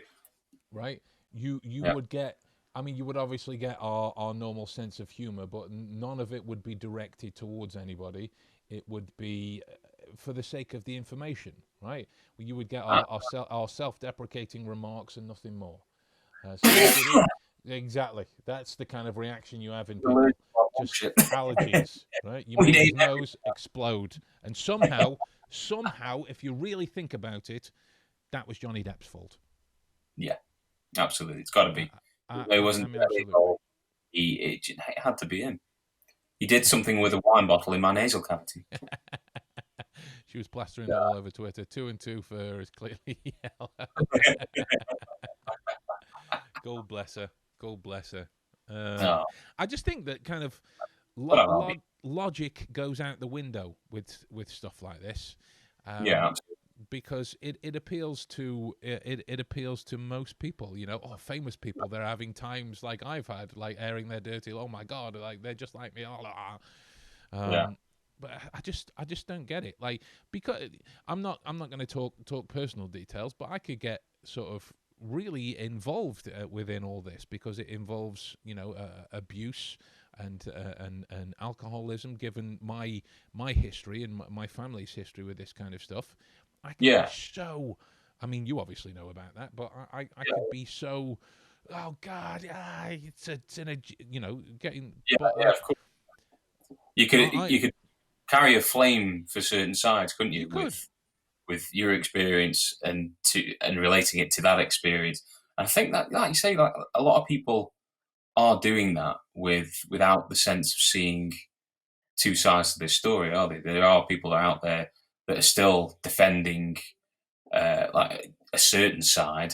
S2: Right? You would get, I mean, you would obviously get our normal sense of humor, but none of it would be directed towards anybody. It would be for the sake of the information, right? You would get our self-deprecating remarks and nothing more. Exactly. That's the kind of reaction you have in people. Just allergies, right? You make his nose explode. And somehow, if you really think about it, that was Johnny Depp's fault.
S1: Yeah, absolutely. It's got to be. It wasn't. It had to be him. He did something with a wine bottle in my nasal cavity.
S2: She was plastering it all over Twitter. 2 and 2 for her is clearly yellow. God bless her. God bless her. I just think that kind of logic goes out the window with stuff like this.
S1: Yeah, absolutely.
S2: Because it appeals to it appeals to most people, famous people. They're having times like I've had, like airing their dirty. Oh my God, like they're just like me. But I just don't get it. Like, because I'm not going to talk personal details, but I could get sort of really involved within all this because it involves abuse and alcoholism. Given my history and my family's history with this kind of stuff, I could be so. I mean, you obviously know about that, but I could be so. Oh God, it's in a getting.
S1: Of course. You could carry a flame for certain sides, couldn't you?
S2: You could.
S1: With your experience and relating it to that experience. And I think that, like you say, like a lot of people are doing that without the sense of seeing two sides to this story, are they? There are people out there that are still defending like a certain side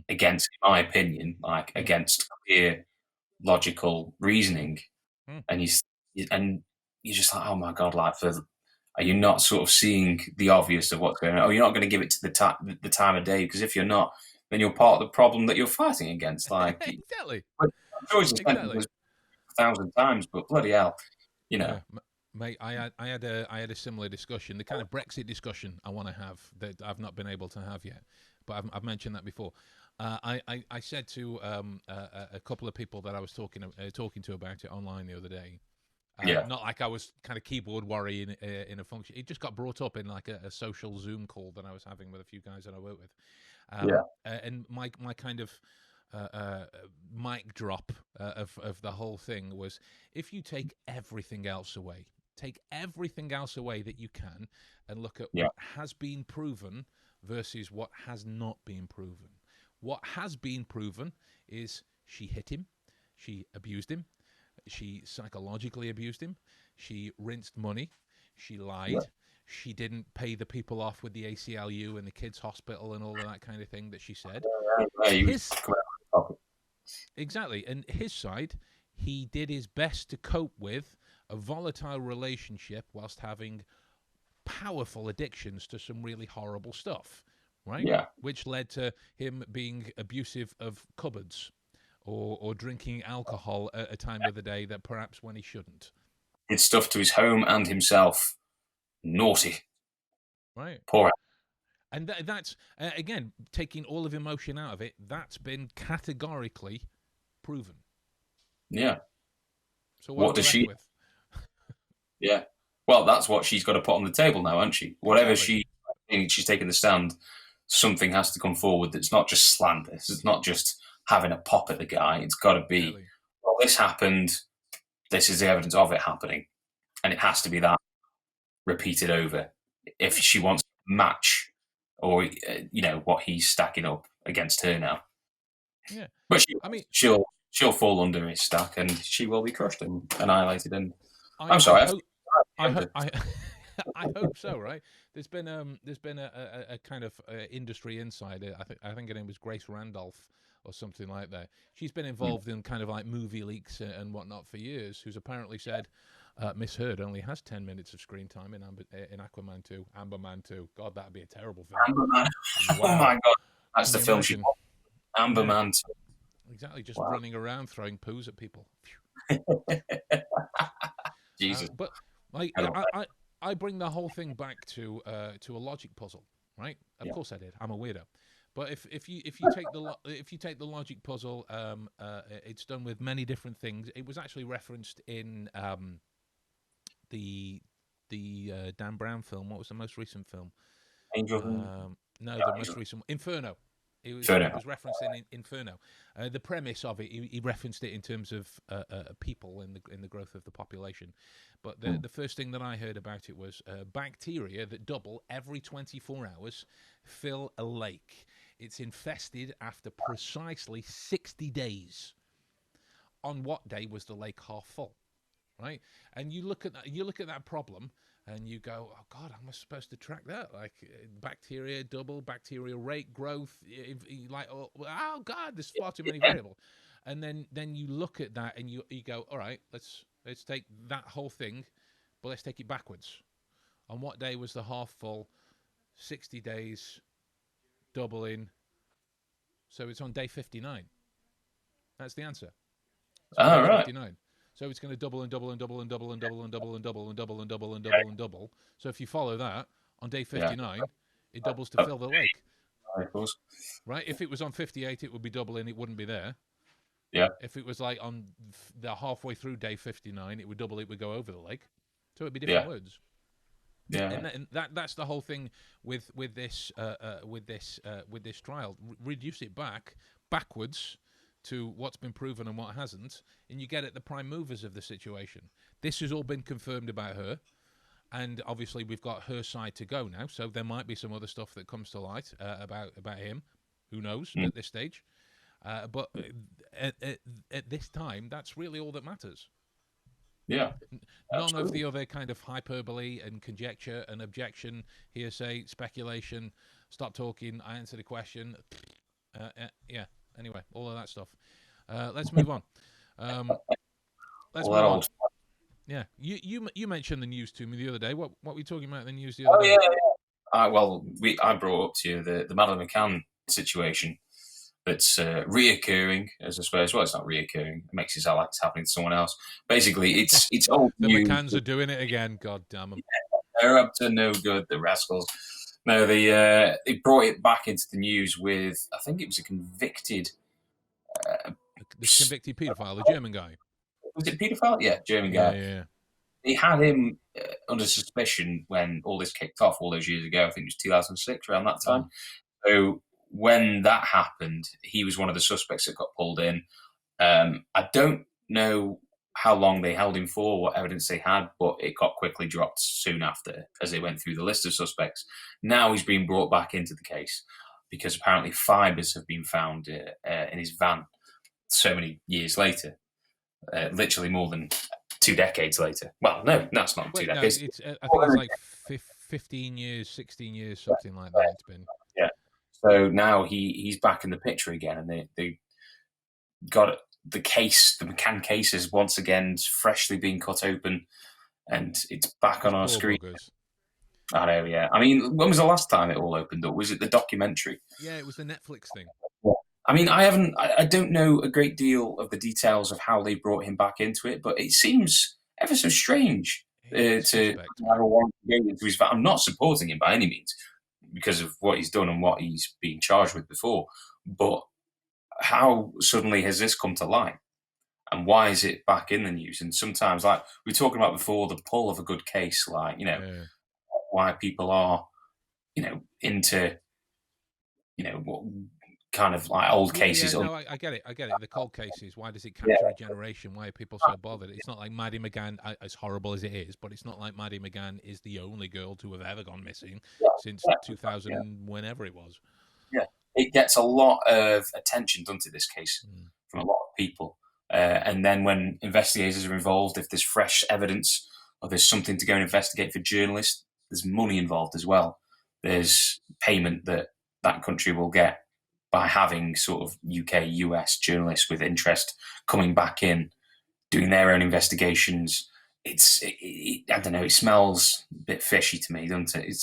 S1: against, in my opinion, like against clear logical reasoning. And you're just like, oh my God, like Are you not sort of seeing the obvious of what's going on? Oh, you're not going to give it to the time of day, because if you're not, then you're part of the problem that you're fighting against. Like,
S2: Exactly.
S1: I'm sure it's
S2: Exactly.
S1: 1,000 times, but bloody hell, you know.
S2: Yeah, mate. I had a similar discussion, the kind of Brexit discussion I want to have that I've not been able to have yet, but I've mentioned that before. I said to a couple of people that I was talking to about it online the other day.
S1: Yeah.
S2: Not like I was kind of keyboard warrior in a function. It just got brought up in like a social Zoom call that I was having with a few guys that I work with. And my kind of mic drop of the whole thing was, if you take everything else away that you can, and look at what has been proven versus what has not been proven. What has been proven is she hit him, she abused him, she psychologically abused him, she rinsed money, she lied, she didn't pay the people off with the ACLU and the kids' hospital and all of that kind of thing that she said. Exactly. And his side, he did his best to cope with a volatile relationship whilst having powerful addictions to some really horrible stuff, right?
S1: Yeah.
S2: Which led to him being abusive of cupboards or drinking alcohol at a time of the day that perhaps when he shouldn't.
S1: Did stuff to his home and himself. Naughty.
S2: Right.
S1: Poor.
S2: And that's, again, taking all of emotion out of it, that's been categorically proven.
S1: Yeah.
S2: So
S1: what does she...
S2: with?
S1: Yeah. Well, that's what she's got to put on the table now, hasn't she? Whatever she's taking the stand, something has to come forward that's not just slander. It's not just having a pop at the guy. It's got to be, well, this happened, this is the evidence of it happening. And it has to be that repeated over if she wants to match or, what he's stacking up against her now.
S2: Yeah.
S1: But she'll fall under his stack, and she will be crushed and annihilated. And I'm sorry.
S2: I hope so. Right? There's been a kind of industry insider. I think her name was Grace Randolph or something like that. She's been involved in kind of like movie leaks and whatnot for years. Who's apparently said Miss Heard only has 10 minutes of screen time in Aquaman 2, Amberman 2. God, that'd be a terrible film.
S1: Amberman. Wow. Oh my God, that's the film she wants. Amberman 2.
S2: Exactly, just running around throwing poos at people.
S1: Jesus.
S2: But I bring the whole thing back to a logic puzzle, right? Of course I did. I'm a weirdo. But if you take the logic puzzle, it's done with many different things. It was actually referenced in the Dan Brown film. What was the most recent film?
S1: Angel.
S2: No, the most recent Inferno. It was referenced in Inferno. The premise of it, he referenced it in terms of people in the growth of the population. But the first thing that I heard about it was bacteria that double every 24 hours fill a lake. It's infested after precisely 60 days. On what day was the lake half full? Right? And you look at that problem, and you go, oh God, how am I supposed to track that? Like bacteria double, bacterial rate growth, like oh God, there's far too many variables. And then you look at that and you go, all right, let's take that whole thing, but let's take it backwards. On what day was the half full? 60 days, doubling. So it's on day 59. That's the answer.
S1: All right.
S2: 59. So it's going to double and double and double and double and double and double and double and double and double and double and double. So if you follow that, on day 59, it doubles to fill the lake.
S1: Of course.
S2: Right? If it was on 58, it would be doubling. It wouldn't be there.
S1: Yeah.
S2: If it was like on the halfway through day 59, it would double. It would go over the lake. So it'd be different words.
S1: Yeah.
S2: And that's the whole thing with this trial. Reduce it backwards to what's been proven and what hasn't, and you get at the prime movers of the situation. This has all been confirmed about her, and obviously we've got her side to go now, so there might be some other stuff that comes to light about him. Who knows at this stage? But at this time, that's really all that matters.
S1: Yeah.
S2: None of the other kind of hyperbole and conjecture and objection, hearsay, speculation, stop talking, I answer the question. Anyway, all of that stuff. Let's move on. Let's move on. Yeah, you mentioned the news to me the other day. What were you talking about in the news the
S1: Oh
S2: other day?
S1: yeah. I brought up to you the Madeline Mcann situation that's reoccurring, as I suppose. Well, it's not reoccurring. It makes it sound like it's happening to someone else. Basically, it's old
S2: The
S1: news.
S2: McCanns are doing it again. God damn them!
S1: They're up to no good, the rascals. No, they brought it back into the news with, I think it was a convicted.
S2: The convicted paedophile, the German guy.
S1: Was it paedophile? Yeah, German
S2: Yeah,
S1: guy.
S2: yeah,
S1: They had him under suspicion when all this kicked off all those years ago. I think it was 2006, around that time. So when that happened, he was one of the suspects that got pulled in. I don't know how long they held him for, what evidence they had, but it got quickly dropped soon after as they went through the list of suspects. Now he's being brought back into the case because apparently fibres have been found in his van so many years later, literally more than 2 decades later. Well, no, that's not 2
S2: Wait, no,
S1: decades.
S2: it's. I think it's like 15 years, 16 years, something like that. It's been.
S1: Yeah. So now he's back in the picture again, and they got the McCann case is once again freshly being cut open, and it's back on our screen.
S2: Buggers.
S1: I know, yeah. I mean, when was the last time it all opened up? Was it the documentary?
S2: Yeah, it was the Netflix thing.
S1: I mean, I don't know a great deal of the details of how they brought him back into it, but it seems ever so strange to have a warrant into his van. I'm not supporting him by any means because of what he's done and what he's been charged with before, but how suddenly has this come to light? And why is it back in the news? And sometimes, like we were talking about before, the pull of a good case, like, why people are, into, what kind of like old cases.
S2: Yeah, no, I get it. The cold cases. Why does it capture a generation? Why are people so bothered? It's not like Maddie Mcann, as horrible as it is, but it's not like Maddie Mcann is the only girl to have ever gone missing since 2000, whenever it was.
S1: Yeah, it gets a lot of attention done to this case from a lot of people. And then when investigators are involved, if there's fresh evidence or there's something to go and investigate for journalists, there's money involved as well. There's payment that country will get by having sort of UK, US journalists with interest coming back in, doing their own investigations. I don't know, it smells a bit fishy to me, doesn't it?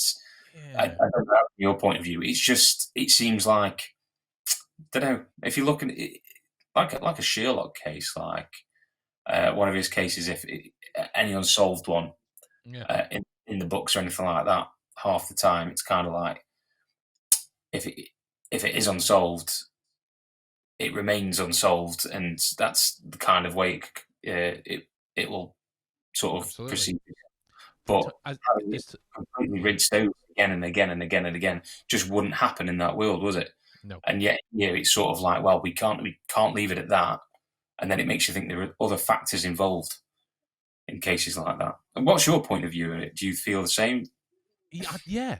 S1: I don't know from your point of view. It seems like, I don't know, if you look at it, like a Sherlock case, like one of his cases, any unsolved one in the books or anything like that, half the time it's kind of like if it is unsolved, it remains unsolved, and that's the kind of way it will sort of proceed. But having it completely rinsed over again and again and again and again just wouldn't happen in that world, was it?
S2: No.
S1: And yet, it's sort of like, well, we can't leave it at that, and then it makes you think there are other factors involved in cases like that. And what's your point of view on it? Do you feel the same?
S2: Yeah,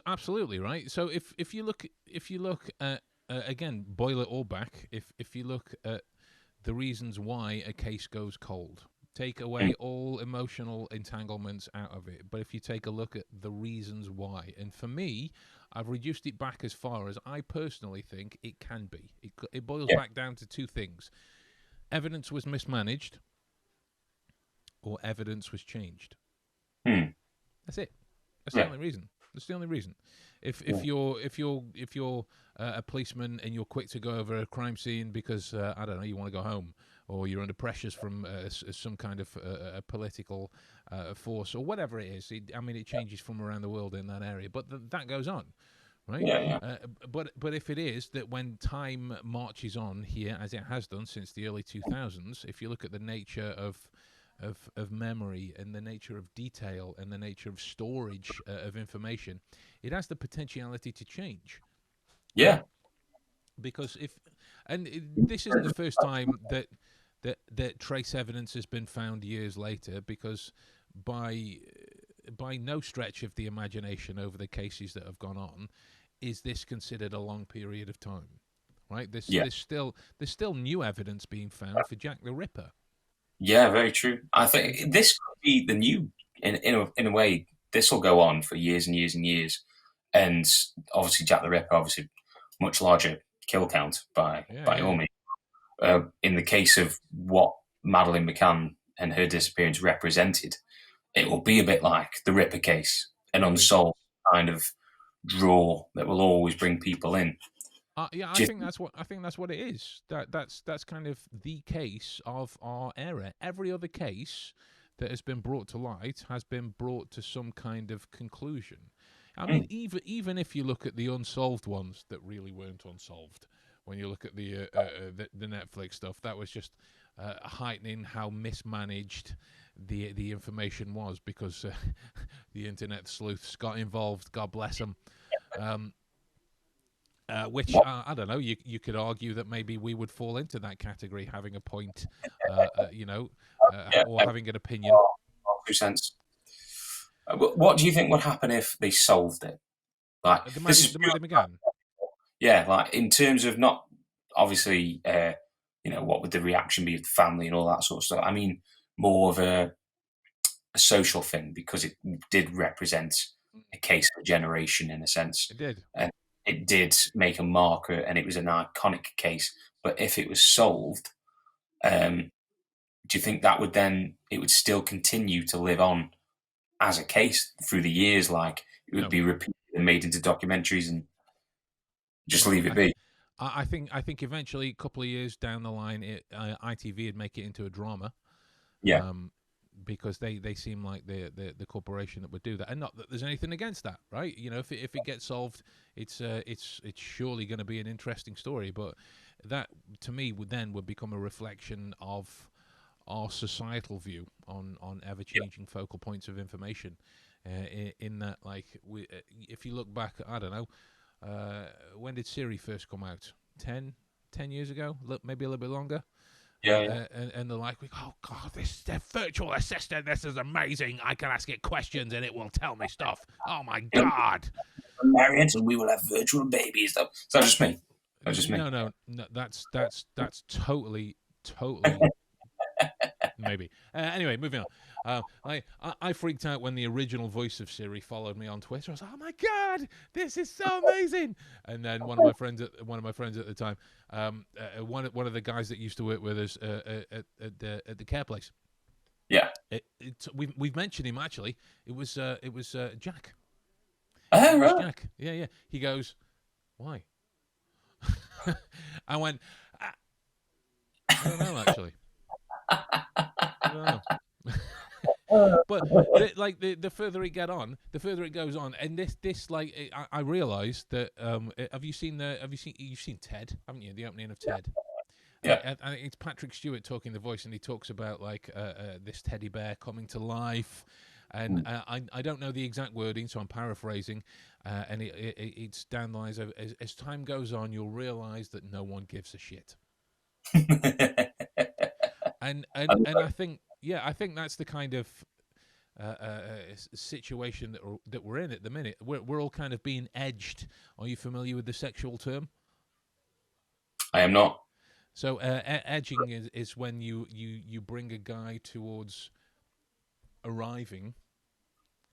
S2: absolutely right. So if you look at again, boil it all back. If you look at the reasons why a case goes cold, take away all emotional entanglements out of it. But if you take a look at the reasons why, and for me, I've reduced it back as far as I personally think it can be. It boils back down to two things: evidence was mismanaged, or evidence was changed. That's it. That's the only reason. That's the only reason. If you're a policeman and you're quick to go over a crime scene because I don't know, you want to go home, or you're under pressures from some kind of a political force or whatever it is. It changes from around the world in that area, but that goes on, right? But if it is that when time marches on here, as it has done since the early 2000s, if you look at the nature of memory and the nature of detail and the nature of storage of information, it has the potentiality to change.
S1: Yeah.
S2: Because this isn't the first time that trace evidence has been found years later, because by no stretch of the imagination over the cases that have gone on is this considered a long period of time, right? There's still new evidence being found for Jack the Ripper.
S1: Yeah, very true. I think this could be the new, in a way, this will go on for years and years and years. And obviously, Jack the Ripper, obviously, much larger kill count by all means. In the case of what Madeline Mcann and her disappearance represented, it will be a bit like the Ripper case, an unsolved kind of draw that will always bring people in.
S2: Yeah,
S1: Do
S2: I
S1: you
S2: think that's what it is. That's kind of the case of our era. Every other case that has been brought to light has been brought to some kind of conclusion. I mean, even if you look at the unsolved ones that really weren't unsolved, when you look at the Netflix stuff, that was just heightening how mismanaged the information was because the internet sleuths got involved. God bless them. Which I don't know. You could argue that maybe we would fall into that category, having a point,
S1: yeah,
S2: or having an opinion.
S1: 2 cents. What do you think would happen if they solved it? Like
S2: The
S1: this
S2: Maddie,
S1: is
S2: the Maddie McGann.
S1: yeah, like in terms of not obviously, what would the reaction be of the family and all that sort of stuff. I mean, more of a social thing because it did represent a case of a generation in a sense,
S2: It did.
S1: and it did make a marker, and it was an iconic case. But if it was solved, do you think that would then it would still continue to live on as a case through the years? Like it would
S2: No,
S1: be repeated and made into documentaries and just
S2: no.
S1: leave it be.
S2: I think eventually, a couple of years down the line, ITV would make it into a drama.
S1: Yeah,
S2: Because they seem like the corporation that would do that, and not that there's anything against that, right? You know, if it gets solved, it's surely going to be an interesting story. But that to me would become a reflection of our societal view on ever changing focal points of information. In that, like, if you look back, I don't know, when did Siri first come out? 10 years ago, maybe a little bit longer.
S1: yeah.
S2: And they're like, oh God, this virtual assistant, this is amazing. I can ask it questions and it will tell me stuff. Oh my God.
S1: Married, and we will have virtual babies. Though, so just me. That's just me.
S2: No. That's totally maybe. Anyway, moving on. I freaked out when the original voice of Siri followed me on Twitter. I was like, "Oh my God, this is so amazing!" And then one of my friends at the time, one of the guys that used to work with us at the care place.
S1: Yeah.
S2: We've mentioned him actually. It was Jack.
S1: Oh,
S2: It was
S1: right.
S2: Jack. Yeah. He goes, "Why?" I went, I don't know actually. I don't know. But the further it goes on, and this like I realised that you've seen Ted, haven't you? The opening of Ted.
S1: Yeah.
S2: I think it's Patrick Stewart talking the voice, and he talks about like this teddy bear coming to life, and I don't know the exact wording, so I'm paraphrasing, and it's down the lines of as time goes on, you'll realise that no one gives a shit, and I think that's the kind of situation that we're in at the minute. We're all kind of being edged. Are you familiar with the sexual term?
S1: I am not.
S2: So edging is when you bring a guy towards arriving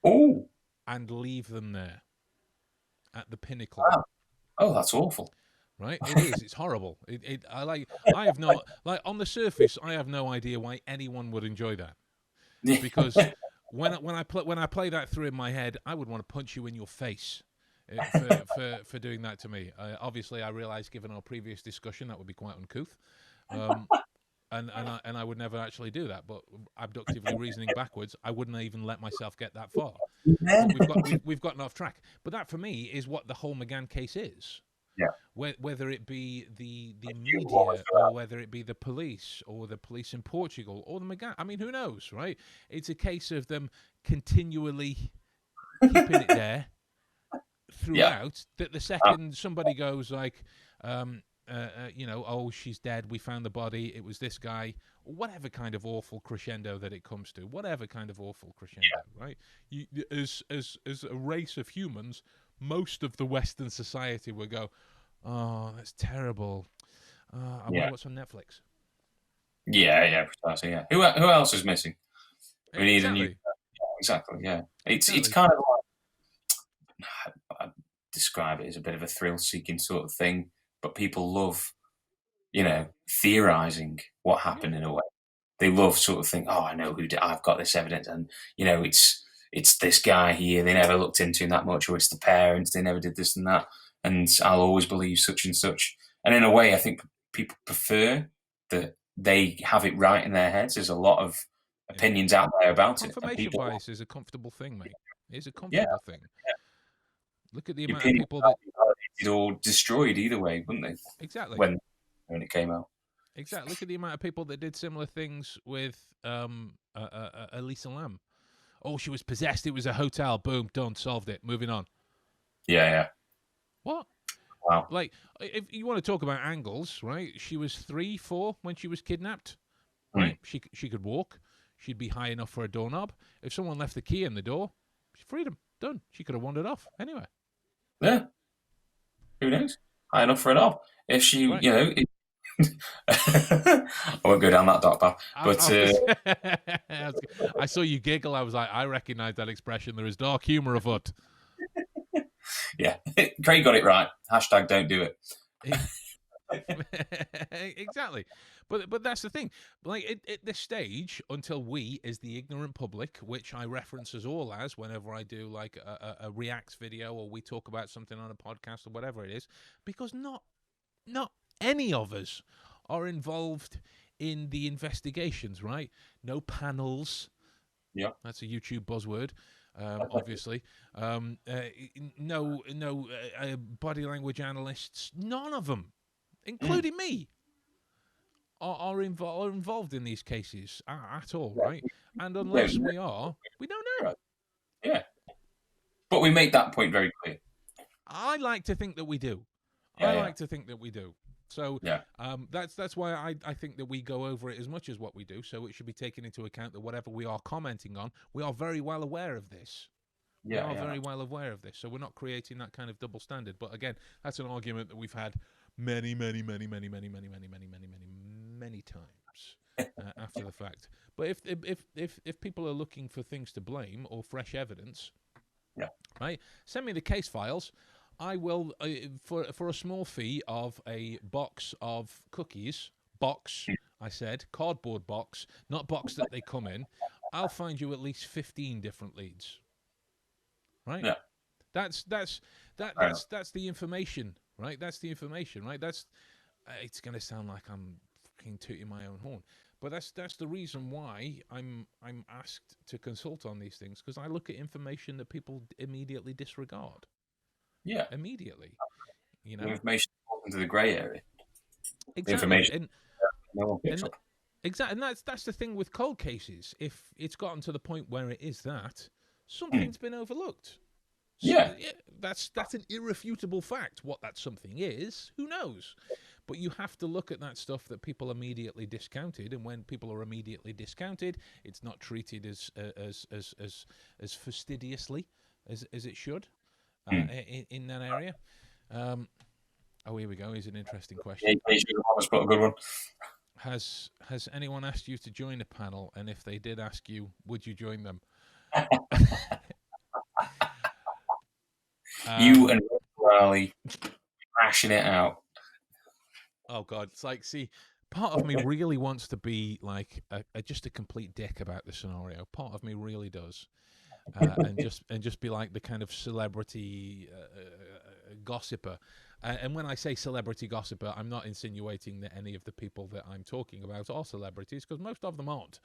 S1: Oh.
S2: and leave them there at the pinnacle.
S1: Wow. Oh, that's awful.
S2: Right? It is. It's horrible. I have no like on the surface. I have no idea why anyone would enjoy that. Because when I play that through in my head, I would want to punch you in your face for doing that to me. Obviously, I realise, given our previous discussion, that would be quite uncouth, and I would never actually do that. But abductively reasoning backwards, I wouldn't even let myself get that far. But we've gotten off track. But that for me is what the whole McGann case is.
S1: Yeah.
S2: Whether it be the media or whether it be the police or the police in Portugal or the McGann, I mean, who knows, right? It's a case of them continually keeping it there throughout. That the second somebody goes like, oh, she's dead, we found the body, it was this guy, whatever kind of awful crescendo that it comes to, whatever kind of awful crescendo, right? You, as a race of humans, most of the Western society will go, oh, that's terrible. I wonder what's on Netflix.
S1: Yeah, precisely. Yeah. Who else is missing? We need a new.
S2: Exactly.
S1: Exactly. Yeah. It's
S2: Exactly.
S1: kind of like I describe it as a bit of a thrill-seeking sort of thing, but people love, theorizing what happened in a way. they love sort of think, oh, I know who did. I've got this evidence, and it's this guy here. They never looked into him that much, or it's the parents. They never did this and that, and I'll always believe such and such. And in a way, I think people prefer that they have it right in their heads. There's a lot of opinions out there about it.
S2: Confirmation bias is a comfortable thing, mate. It's a
S1: Yeah,
S2: comfortable thing. Look at the
S1: the
S2: amount of
S1: opinions
S2: people
S1: might
S2: that
S1: be validated or destroyed either way, wouldn't they?
S2: exactly.
S1: When it came out.
S2: Exactly. Look at the amount of people that did similar things with Elisa Lam. Oh, she was possessed. It was a hotel. Boom, done, solved it. Moving on.
S1: Yeah.
S2: What?
S1: Wow.
S2: Like, if you want to talk about angles, right? She was 3, 4 when she was kidnapped, right? She could walk. She'd be high enough for a doorknob. If someone left the key in the door, freedom, done. She could have wandered off anyway.
S1: Yeah. Who knows? High enough for a knob. If she,
S2: Right.
S1: I won't go down that dark path. But
S2: I saw you giggle. I was like, I recognise that expression. There is dark humour afoot.
S1: yeah, Craig got it right. Hashtag don't do it.
S2: Exactly, but that's the thing. Like at this stage, until we, as the ignorant public, which I reference us all as whenever I do like a reacts video or we talk about something on a podcast or whatever it is, because not any of us are involved in the investigations, right? No panels.
S1: Yeah,
S2: that's a YouTube buzzword. Obviously, no body language analysts. None of them, including me, are involved in these cases at all, right? And unless we are, we don't know.
S1: Yeah, but we make that point very clear.
S2: I like to think that we do. Like to think that we do. So that's why I think that we go over it as much as what we do. So it should be taken into account that whatever we are commenting on, we are very well aware of this. We are very well aware of this. So we're not creating that kind of double standard. But again, that's an argument that we've had many times after the fact. But if people are looking for things to blame or fresh evidence, right, send me the case files. I will, for a small fee of a box of cookies, I said, cardboard box, not box that they come in, I'll find you at least 15 different leads. Right?
S1: Yeah.
S2: That's the information, right? That's the information, right? It's going to sound like I'm fucking tooting my own horn, but that's the reason why I'm asked to consult on these things, because I look at information that people immediately disregard.
S1: Yeah,
S2: immediately. The
S1: information into the grey area.
S2: Exactly.
S1: Information
S2: And,
S1: no one picks up.
S2: Exactly, and that's the thing with cold cases. If it's gotten to the point where it is that something's been overlooked. So, that's an irrefutable fact. What that something is, who knows? But you have to look at that stuff that people immediately discounted, and when people are immediately discounted, it's not treated as fastidiously as it should. In that area. Here we go. Here's an interesting question.
S1: Almost got a good one.
S2: Has anyone asked you to join a panel? And if they did ask you, would you join them?
S1: You and Riley crashing it out.
S2: Oh God, it's like, see, part of me really wants to be like just a complete dick about the scenario. Part of me really does. And just be like the kind of celebrity gossiper. And when I say celebrity gossiper, I'm not insinuating that any of the people that I'm talking about are celebrities, because most of them aren't.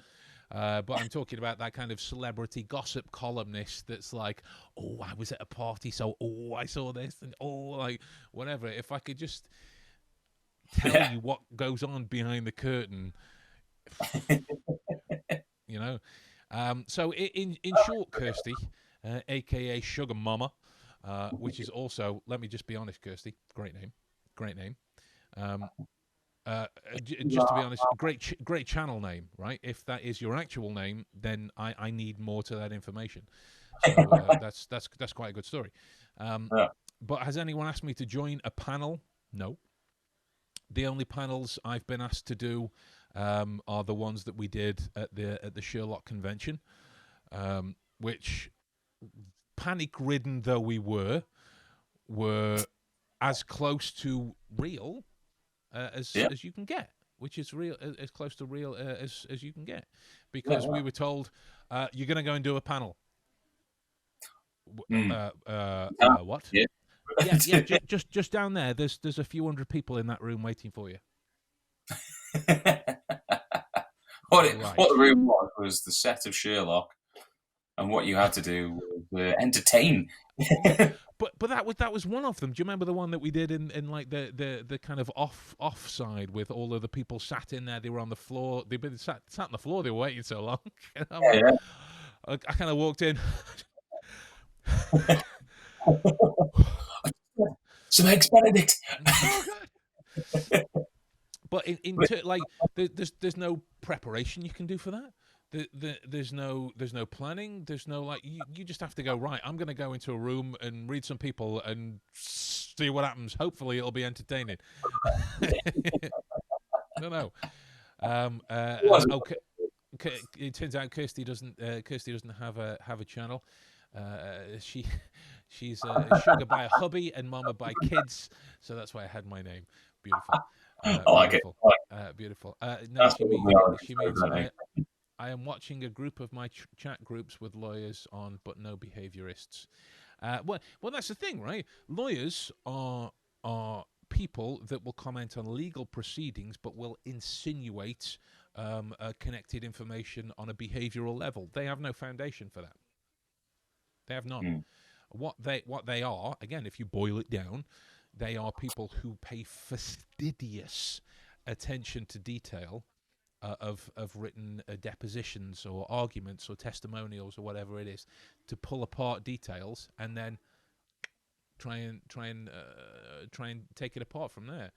S2: But I'm talking about that kind of celebrity gossip columnist that's like, oh, I was at a party, so I saw this, and like whatever. If I could just tell you what goes on behind the curtain, So in short, Kirsty, a.k.a. Sugar Mama, which is also, let me just be honest, Kirsty, great name. Just to be honest, great channel name, right? If that is your actual name, then I need more to that information. So that's quite a good story. But has anyone asked me to join a panel? No. The only panels I've been asked to do are the ones that we did at the Sherlock convention, which, panic-ridden though we were as close to real as you can get. which is real, as close to real as you can get, because we were told you're going to go and do a panel. What?
S1: Yeah.
S2: Yeah. Just down there. There's a few hundred people in that room waiting for you.
S1: What the room was the set of Sherlock, and what you had to do was entertain.
S2: But that was one of them. Do you remember the one that we did in like the kind of off side with all of the people sat in there? They were on the floor. They've been sat on the floor. They were waiting so long. I kind of walked in.
S1: Some eggs Benedict.
S2: Oh, God. But like there's no preparation you can do for that. There's no planning. There's no like you just have to go, right. I'm going to go into a room and read some people and see what happens. Hopefully it'll be entertaining. I don't know. Okay. It turns out Kirsty doesn't have a channel. She's sugar by a hubby and mama by kids, so that's why I had my name. Beautiful.
S1: I like
S2: beautiful.
S1: it.
S2: Beautiful. No, she means I am watching a group of my chat groups with lawyers on, but no behaviorists. Well, that's the thing, right? Lawyers are people that will comment on legal proceedings, but will insinuate connected information on a behavioral level. They have no foundation for that. They have none. What they are, again, if you boil it down, they are people who pay fastidious attention to detail of written depositions or arguments or testimonials or whatever it is, to pull apart details and then try and take it apart from there.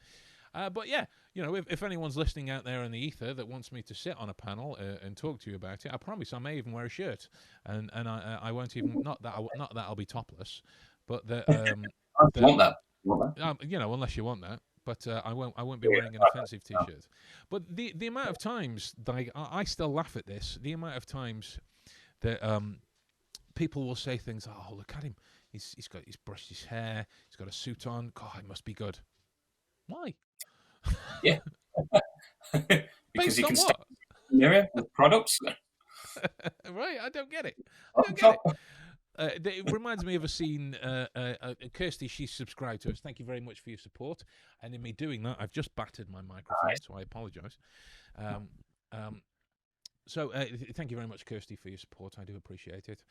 S2: But yeah, if anyone's listening out there in the ether that wants me to sit on a panel and talk to you about it, I promise I may even wear a shirt, and I won't even not that I'll be topless, but that
S1: want that.
S2: unless you want that. But I won't be wearing an offensive T-shirt. But the amount of times, like, I still laugh at this. The amount of times that people will say things. Oh, look at him! He's brushed his hair. He's got a suit on. God, it must be good. Why?
S1: Yeah. Because you can
S2: what?
S1: Mirror with products.
S2: Right, I don't get it. It reminds me of a scene. Kirsty, she's subscribed to us. Thank you very much for your support. And in me doing that, I've just battered my microphone, so I apologise. So thank you very much, Kirsty, for your support. I do appreciate it.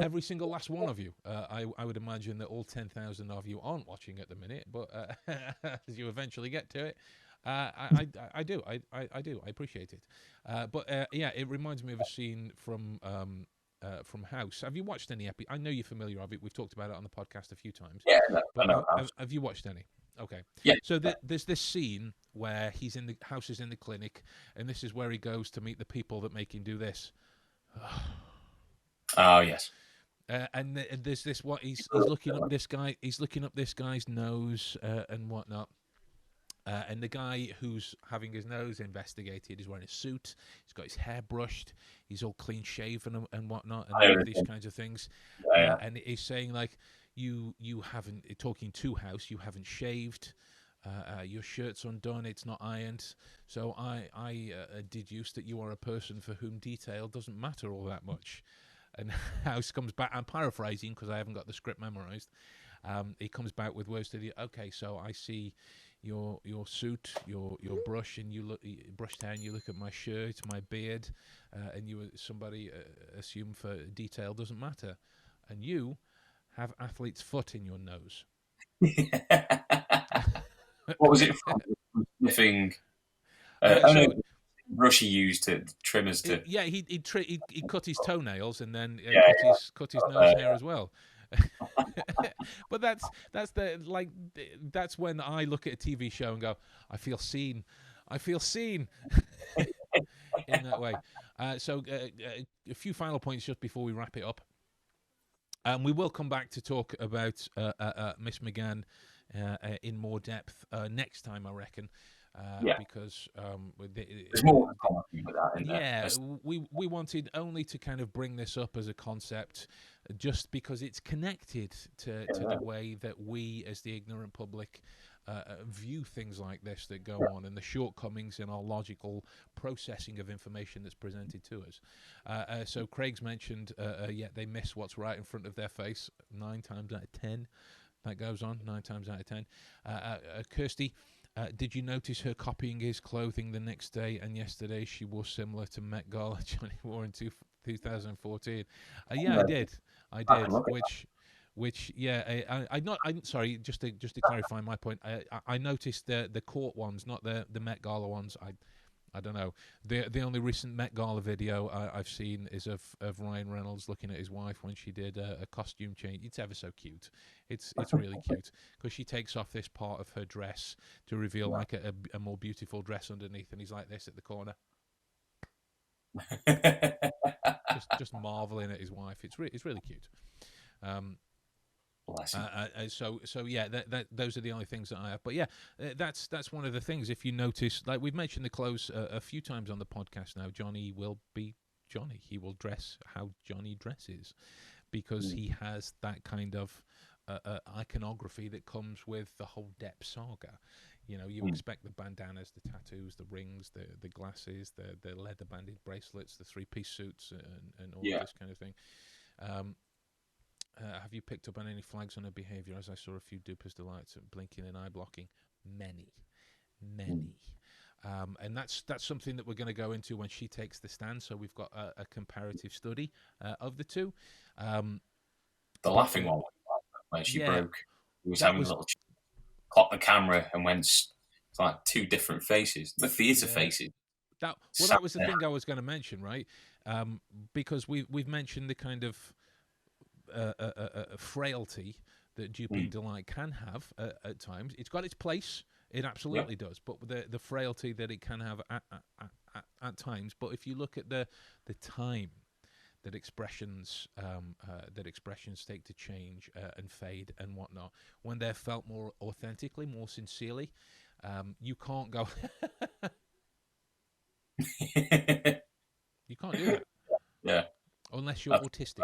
S2: Every single last one of you. I would imagine that all 10,000 of you aren't watching at the minute, but as you eventually get to it, I do. I do. I appreciate it. But yeah, it reminds me of a scene from House. Have you watched any episodes? I know you're familiar with it. We've talked about it on the podcast a few times.
S1: Yeah,
S2: but
S1: I know.
S2: Have you watched any? Okay.
S1: Yeah.
S2: So there's this scene where House is in the clinic, and this is where he goes to meet the people that make him do this.
S1: Oh yes.
S2: And there's this he's looking up this guy. He's looking up this guy's nose and whatnot. And the guy who's having his nose investigated is wearing a suit. He's got his hair brushed. He's all clean shaven and whatnot, and all these kinds of things.
S1: Yeah.
S2: And he's saying like, you haven't, talking to House, you haven't shaved. Your shirt's undone. It's not ironed. So I deduce that you are a person for whom detail doesn't matter all that much. And House comes back. I'm paraphrasing because I haven't got the script memorized. He comes back with words to the. Okay, so I see your suit, your brush, and you look brushed hair, and you look at my shirt, my beard, and you somebody assume for detail doesn't matter, and you have athlete's foot in your nose.
S1: What was it from? Sniffing. Brush he used to trimmers to.
S2: Yeah, he cut his toenails and then cut his nose hair as well. But that's when I look at a TV show and go, I feel seen in that way. So a few final points just before we wrap it up. We will come back to talk about Miss Mcann in more depth next time, I reckon. because
S1: there's more with that, isn't there?
S2: yeah, we wanted only to kind of bring this up as a concept, just because it's connected to the way that we, as the ignorant public, view things like this that go on, and the shortcomings in our logical processing of information that's presented to us. So Craig's mentioned, they miss what's right in front of their face 9 times out of 10. That goes on 9 times out of 10. Kirsty, did you notice her copying his clothing the next day, and yesterday she wore similar to Met Gala Johnny wore in 2014? Yeah, I did. I'm sorry. Just to clarify my point, I noticed the court ones, not the Met Gala ones. I don't know. The only recent Met Gala video I've seen is of Ryan Reynolds looking at his wife when she did a costume change. It's ever so cute. It's really cute because she takes off this part of her dress to reveal like a more beautiful dress underneath, and he's like this at the corner, just marveling at his wife. It's really cute. So yeah, those are the only things that I have. But yeah, that's one of the things. If you notice, like we've mentioned the clothes a few times on the podcast now, Johnny will be Johnny. He will dress how Johnny dresses because he has that kind of iconography that comes with the whole Depp saga. You know, you expect the bandanas, the tattoos, the rings, the glasses, the leather banded bracelets, the 3-piece suits, and all this kind of thing. Have you picked up on any flags on her behaviour? As I saw a few duper's delights at blinking and eye blocking. Many. And that's something that we're going to go into when she takes the stand. So we've got a comparative study of the two.
S1: The laughing one when she broke. He was having a little clock the camera and went like 2 different faces. The theatre faces.
S2: That was the thing I was going to mention, right? Because we've mentioned the kind of frailty that duping delight can have at times. It's got its place. It absolutely does. But the frailty that it can have at times. But if you look at the time that expressions take to change and fade and whatnot, when they're felt more authentically, more sincerely, you can't go. You can't do that.
S1: Yeah.
S2: Unless you're autistic,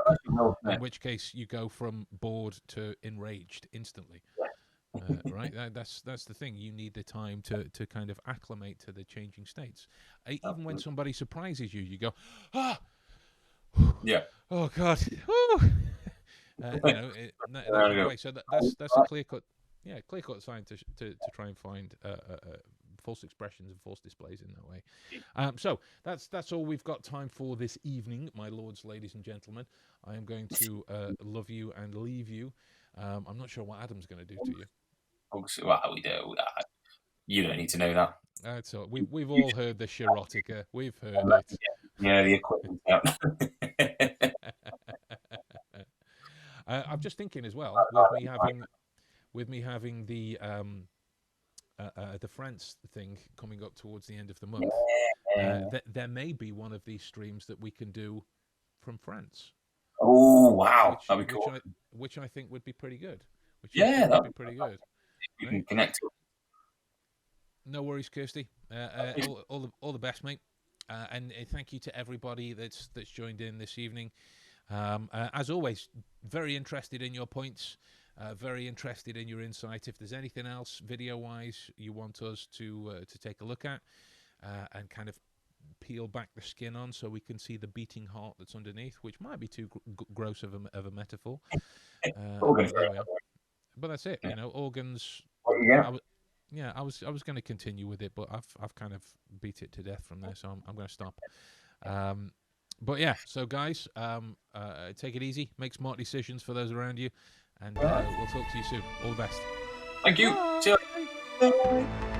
S2: in which case you go from bored to enraged instantly. Right? That's the thing. You need the time to kind of acclimate to the changing states. Even when somebody surprises you, you go, ah,
S1: yeah,
S2: oh God, way. So that's a clear cut sign to try and find false expressions and false displays in that way. So that's all we've got time for this evening, my lords, ladies, and gentlemen. I am going to love you and leave you. I'm not sure what Adam's going to do to you.
S1: Well, we do. You don't need to know that.
S2: That's all. We've all heard the Shirotica. We've heard it.
S1: Yeah, the equipment.
S2: I'm just thinking as well, with me having the France thing coming up towards the end of the month, there may be one of these streams that we can do from France.
S1: Oh wow, that'd be cool.
S2: Which I think would be pretty good.
S1: That'd
S2: be pretty good.
S1: We can connect.
S2: No worries, Kirsty. All the best, mate. And thank you to everybody that's joined in this evening. As always, very interested in your points. Very interested in your insight. If there's anything else video-wise you want us to take a look at and kind of peel back the skin on so we can see the beating heart that's underneath, which might be too gross of a metaphor. But that's it. You know, organs. I was going to continue with it, but I've kind of beat it to death from there, so I'm going to stop. But yeah, so guys, take it easy. Make smart decisions for those around you. And we'll talk to you soon. All the best.
S1: Thank you.
S2: Bye.
S1: See you later. Bye.